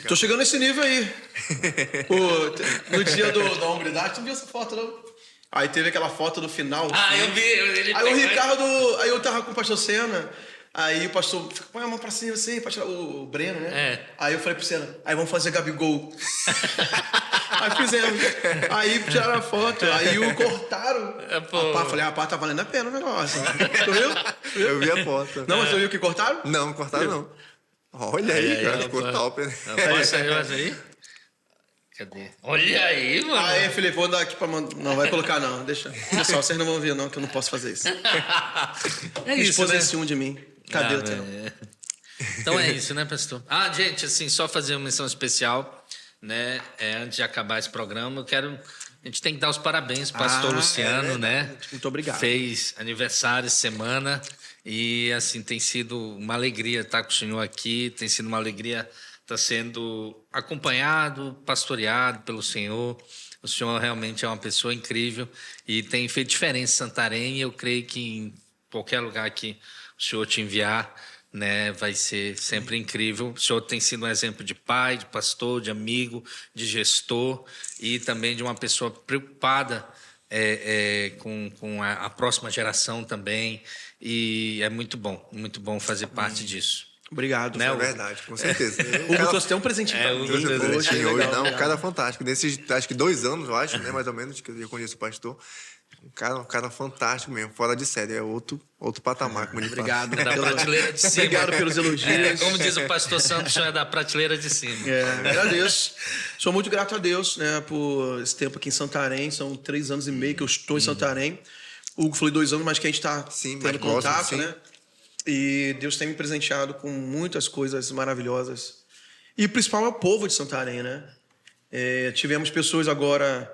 Tô chegando nesse nível aí. Pô, no dia da hombridade, tu viu essa foto, não? Aí teve aquela foto do final. Ah, eu vi. Ele Aí o Ricardo... Aí eu tava com o pastor Senna. Aí o pastor... Põe a mão pra cima assim, pra tirar o Breno, né? É. Aí eu falei pro Senna... Aí vamos fazer Gabigol. Aí fizemos. Aí tiraram a foto. Aí o cortaram. pô. A pá, falei, a pá tá valendo a pena o negócio. Tu viu? Eu vi a foto. Não, mas tu viu que cortaram? Não, cortaram não. Olha aí, cara, ficou top, né? Posso aí? Cadê? Olha aí, mano. Aí, Felipe, vou dar aqui pra mandar. Não, vai colocar não, deixa. Pessoal, vocês não vão ver não, que eu não posso fazer isso. É Minha isso, esposa né? é ciúme de mim. Cadê o teu? Então é isso, né, pastor? Ah, gente, assim, só fazer uma menção especial, né? Antes de acabar esse programa, a gente tem que dar os parabéns pro pastor Luciano, né? Muito obrigado. Fez aniversário essa semana e, assim, tem sido uma alegria estar com o senhor aqui, tem sido uma alegria estar sendo acompanhado, pastoreado pelo senhor. O senhor realmente é uma pessoa incrível e tem feito diferença em Santarém e eu creio que em qualquer lugar que o senhor te enviar, né, vai ser sempre incrível. O senhor tem sido um exemplo de pai, de pastor, de amigo, de gestor e também de uma pessoa preocupada com a próxima geração também. E é muito bom fazer parte disso. Obrigado. Né, É o- verdade, com certeza. O Hugo trouxe até um presentinho pra É, mim. o Hugo Trouxe um Poxa, presentinho hoje, legal, não, um legal. cara fantástico. Nesses, acho que 2 anos, eu acho, né, mais ou menos, que eu conheço o pastor. Um cara fantástico mesmo, fora de série. É outro patamar, como ele fala. Obrigado. Da prateleira de cima. Obrigado pelos elogios. Como diz o pastor Santos, o senhor é da prateleira de cima. Agradeço. Sou muito grato a Deus, né, por esse tempo aqui em Santarém. São 3 anos e meio que eu estou em Santarém. O Hugo falou 2 anos, mas que a gente está Sim, tendo mais próximo, contato, sim. né? E Deus tem me presenteado com muitas coisas maravilhosas. E o principal é o povo de Santarém, né? Tivemos pessoas agora,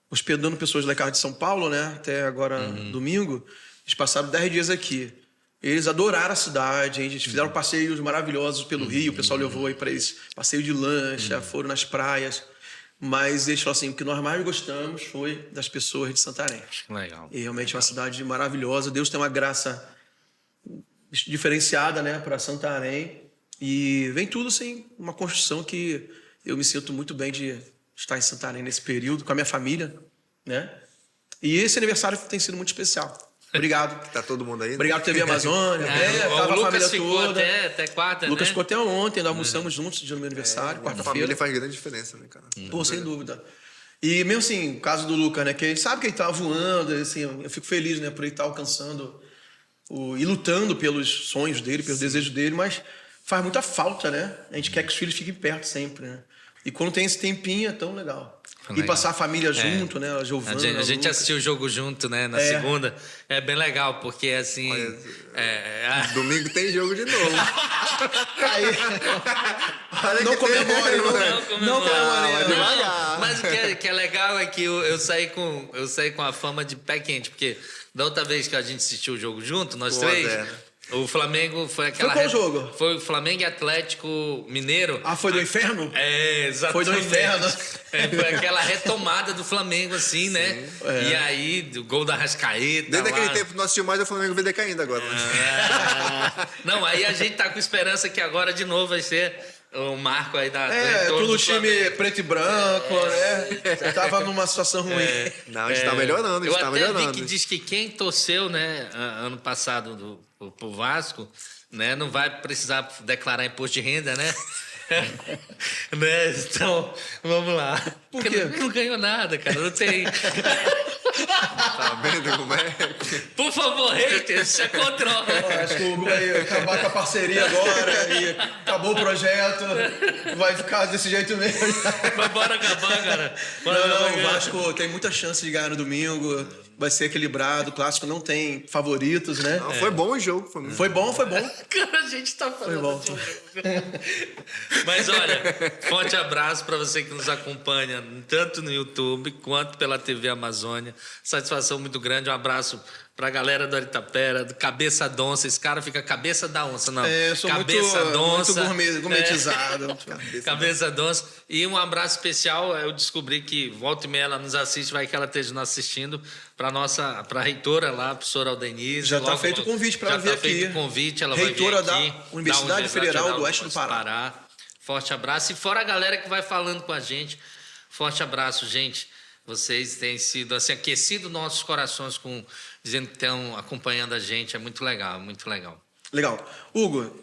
hospedando pessoas da casa de São Paulo, né? Até agora, domingo. Eles passaram 10 dias aqui. Eles adoraram a cidade, eles fizeram passeios maravilhosos pelo Rio. O pessoal levou aí para eles passeio de lancha, foram nas praias. Mas eles falaram assim, o que nós mais gostamos foi das pessoas de Santarém. Legal. E realmente é uma cidade maravilhosa. Deus tem uma graça diferenciada, né, para Santarém. E vem tudo assim, uma construção que eu me sinto muito bem de estar em Santarém nesse período, com a minha família, né? E esse aniversário tem sido muito especial. Obrigado. Tá todo mundo aí, né? Obrigado, TV Amazônia. O Tava a Lucas família ficou toda. até quarta, O Lucas né? ficou até ontem, ainda almoçamos juntos no dia do meu aniversário, A quarta-feira. família faz grande diferença, né, cara? Pô, sem dúvida. E mesmo assim, o caso do Lucas, né? Que ele sabe que ele tá voando, assim, eu fico feliz, né? Por ele estar alcançando e lutando pelos sonhos dele, pelos desejos dele, mas faz muita falta, né? A gente quer que os filhos fiquem perto sempre, né? E quando tem esse tempinho, é tão legal. E Legal. passar a família junto, né? A A Giovana, gente, a gente Lucas. assistiu o jogo junto, né? Na segunda. É bem legal, porque assim. Domingo tem jogo de novo. Aí, Olha não que tem comemore, jogo, não, né? não comemore. Não, devagar. Mas o que é legal é que eu saí com a fama de pé quente, porque da outra vez que a gente assistiu o jogo junto, nós 1 a três, 0. o Flamengo foi aquela. Foi qual jogo? Foi o Flamengo e Atlético Mineiro. Ah, foi do inferno? É, Foi exatamente. do inferno. Foi aquela retomada do Flamengo, assim, né? E aí, o gol da Rascaeta. Desde lá. aquele tempo que não assistiu mais, o Flamengo vem decaindo agora. Né? Não, aí a gente tá com esperança que agora de novo vai ser o marco aí da. do É, retorno tudo do time Flamengo. preto e branco, né? Tava numa situação ruim. Não, a gente tá melhorando, a Eu gente tá até vi melhorando. que diz que quem torceu, né, ano passado pro Vasco, né, não vai precisar declarar imposto de renda, né? Né? Então, vamos lá. Por Porque quê? não ganhou nada, cara. Não tem. Tá vendo como é? Por favor, haters, se controla. Ó, acho que o Hugo vai acabar com a parceria agora e acabou o projeto. Vai ficar desse jeito mesmo. Mas bora acabar, cara. Bora Não, acabar, o cara. Vasco tem muita chance de ganhar no domingo. Vai ser equilibrado. O clássico não tem favoritos, né? Não, foi bom o jogo. Foi muito Foi bom, foi bom. Cara, a gente tá falando. bom. de jogo. Mas olha, forte abraço para você que nos acompanha tanto no YouTube quanto pela TV Amazônia. satisfação muito grande. Um abraço pra galera do Aritapera, do Cabeça da Onça. Esse cara fica cabeça da onça, não. Eu sou Cabeça da Onça. muito gourmetizado. Cabeça da Onça. E um abraço especial, eu descobri que volta e meia ela nos assiste, vai que ela esteja nos assistindo, pra reitora lá, a professora Aldenise. Já está feito o convite para ela vir aqui. Já está feito o convite, ela reitora vai vir aqui. da Universidade Federal do Oeste do Pará. Forte abraço. E fora a galera que vai falando com a gente, forte abraço, gente. Vocês têm sido, assim, aquecido nossos corações dizendo que estão acompanhando a gente. É muito legal, muito legal. Legal. Hugo,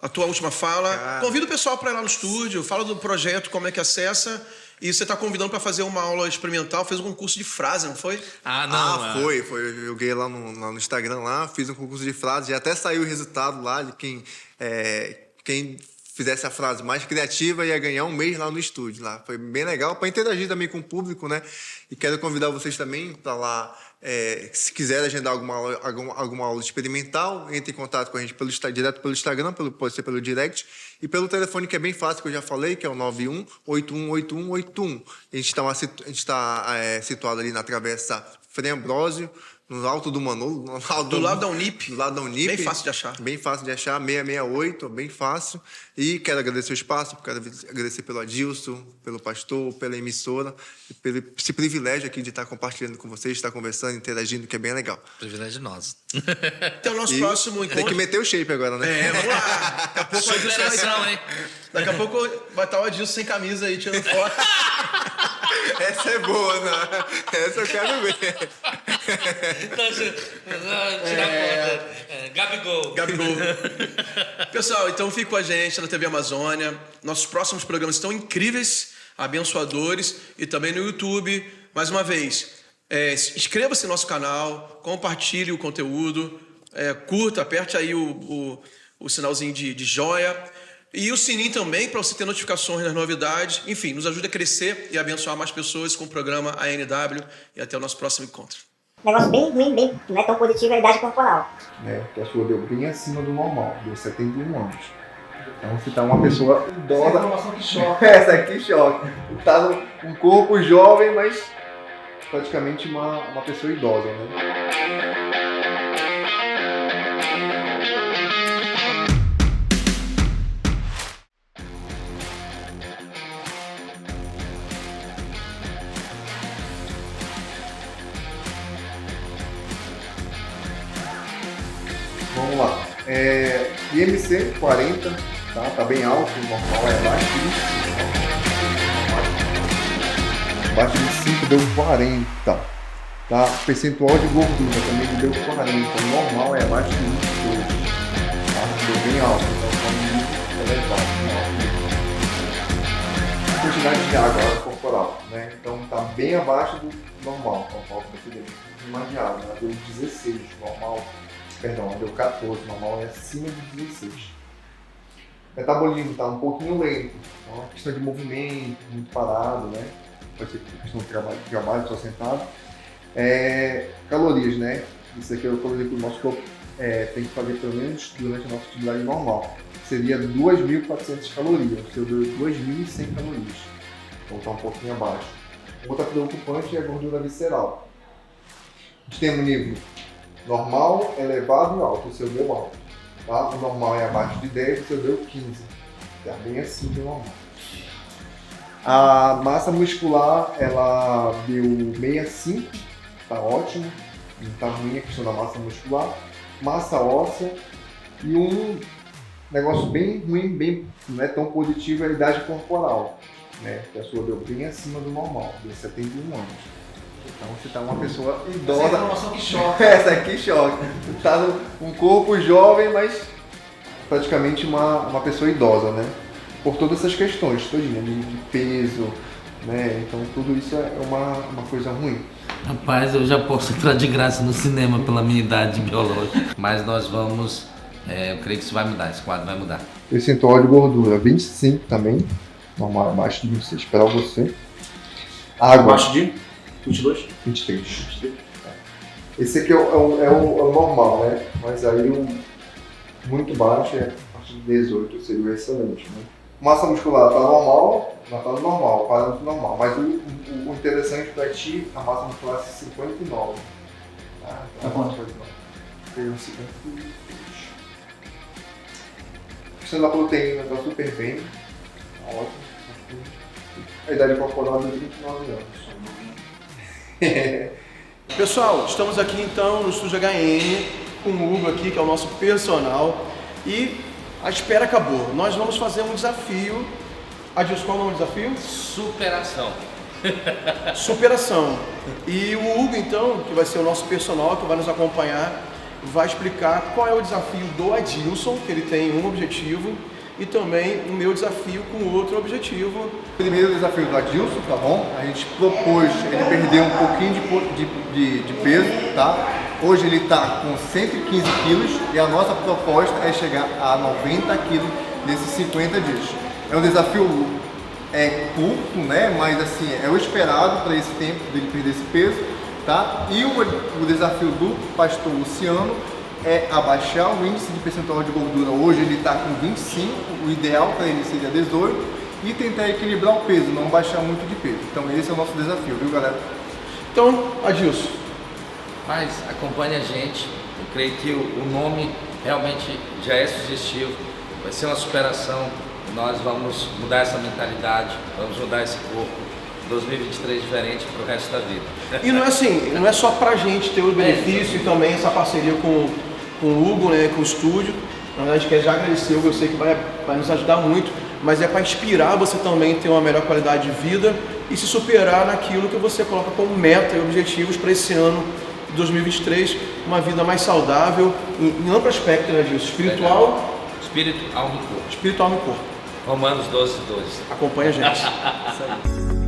a tua última fala. Convida o pessoal para ir lá no estúdio, fala do projeto, como é que acessa. E você está convidando para fazer uma aula experimental, fez um concurso de frase, não foi? Foi. Eu joguei lá no Instagram, lá, fiz um concurso de frase, e até saiu o resultado lá de quem fizesse a frase mais criativa ia ganhar um mês lá no estúdio. Lá. Foi bem legal para interagir também com o público, né? E quero convidar vocês também para lá, se quiserem agendar alguma aula experimental, entre em contato com a gente direto pelo Instagram, pode ser pelo direct, e pelo telefone que é bem fácil, que eu já falei, que é o 91-818181. A gente está situado ali na Travessa Frei Ambrósio, no alto do Manolo. Do lado da Unip. Do lado da Unip. Bem fácil de achar. Bem fácil de achar, 668, bem fácil. E quero agradecer o espaço, quero agradecer pelo Adilson, pelo pastor, pela emissora, pelo esse privilégio aqui de estar compartilhando com vocês, de estar conversando, interagindo, que é bem legal. Privilégio nosso. Então, nosso próximo encontro... Tem que meter o shape agora, né? Vamos lá. Daqui a pouco o Adilson vai estar, hein? Daqui a pouco vai estar o Adilson sem camisa aí, tirando foto. Essa é boa, né? Essa eu quero ver. Tirar foto. Gabigol. Pessoal, então fique com a gente na TV Amazônia. Nossos próximos programas estão incríveis, abençoadores, e também no YouTube. Mais uma vez, inscreva-se no nosso canal, compartilhe o conteúdo, curta, aperte aí o sinalzinho de joia. E o sininho também, para você ter notificações das novidades. Enfim, nos ajuda a crescer e abençoar mais pessoas com o programa ANW. E até o nosso próximo encontro. Negócio bem ruim, não é tão positivo, é a idade corporal. Que a sua deu bem acima do normal, deu 71 anos. Então você tá uma pessoa idosa. Essa informação que choca. Essa aqui choca. Tá um corpo jovem, mas praticamente uma pessoa idosa, né? Vamos lá. IMC 40, tá bem alto, o normal é abaixo de 5 deu 40, tá? Percentual de gordura também deu 40, o normal é abaixo de 22, tá? Deu bem alto, então tá muito elevado, quantidade de água corporal, né? Então tá bem abaixo do normal, então falta mais de água, né? Deu 16, normal. Perdão, deu 14, normal é acima de 16. O metabolismo está um pouquinho lento, então é questão de movimento, muito parado, né? Pode ser questão de trabalho só sentado. Calorias, né? Isso aqui é o caloria que o nosso corpo tem que fazer pelo menos durante a nossa atividade normal. Seria 2.400 calorias, o seu deu 2.100 calorias. Então está um pouquinho abaixo. Outra preocupante é a gordura visceral. A gente tem um nível normal, elevado e alto, o seu deu alto. Tá? O normal é abaixo de 10, o seu deu 15. Está bem assim do normal. A massa muscular, ela deu 65, tá ótimo. Não tá ruim a questão da massa muscular. Massa óssea e um negócio bem ruim, bem não é tão positivo, é a idade corporal. Né? Que a sua deu bem acima do normal, deu 71 anos. Então você tá uma pessoa idosa. Essa informação que choca. Essa aqui choca. Você tá um corpo jovem, mas praticamente uma pessoa idosa, né? Por todas essas questões, todinha, de peso, né? Então tudo isso é uma coisa ruim. Rapaz, eu já posso entrar de graça no cinema pela minha idade biológica. Mas nós vamos, eu creio que isso vai mudar, esse quadro vai mudar. Percentual de gordura, 25 também. Normal, abaixo de 26. Esperar você. Água. Abaixo de 22? 23. Esse aqui é o normal, né? Mas aí o muito baixo é a partir de 18, seria o excelente, né? Massa muscular tá normal, parâmetro normal. Mas o interessante para ti, a massa muscular é 59. Tá quanto? Tem 52. Questão da proteína tá super bem. Ótimo. A idade corporal é de 29 anos. Pessoal, estamos aqui então no Estúdio HN com o Hugo aqui, que é o nosso personal, e a espera acabou. Nós vamos fazer um desafio. Adilson, qual é o nome do desafio? Superação. Superação. E o Hugo então, que vai ser o nosso personal, que vai nos acompanhar, vai explicar qual é o desafio do Adilson, que ele tem um objetivo, e também o meu desafio com outro objetivo. Primeiro desafio do Adilson, tá bom? A gente propôs ele perder um pouquinho de peso, tá? Hoje ele está com 115 quilos e a nossa proposta é chegar a 90 quilos nesses 50 dias. É um desafio curto, né? Mas assim, é o esperado para esse tempo dele perder esse peso, tá? E o desafio do pastor Luciano é abaixar o índice de percentual de gordura. Hoje ele está com 25, o ideal para ele seria 18, e tentar equilibrar o peso, não baixar muito de peso. Então esse é o nosso desafio, viu, galera? Então, Adilson. Mas acompanhe a gente. Eu creio que o nome realmente já é sugestivo. Vai ser uma superação. Nós vamos mudar essa mentalidade, vamos mudar esse corpo. 2023 diferente para o resto da vida. E não é assim, não é só pra gente ter o benefício e também essa parceria com o Hugo, né, com o estúdio. Na verdade, a gente quer já agradecer, Hugo, eu sei que vai nos ajudar muito, mas é para inspirar você também a ter uma melhor qualidade de vida e se superar naquilo que você coloca como meta e objetivos para esse ano de 2023, uma vida mais saudável, em amplo aspecto, né, disso? Espiritual, espírito, alma e corpo. Espiritual e corpo. Romanos 12:12. Acompanha a gente.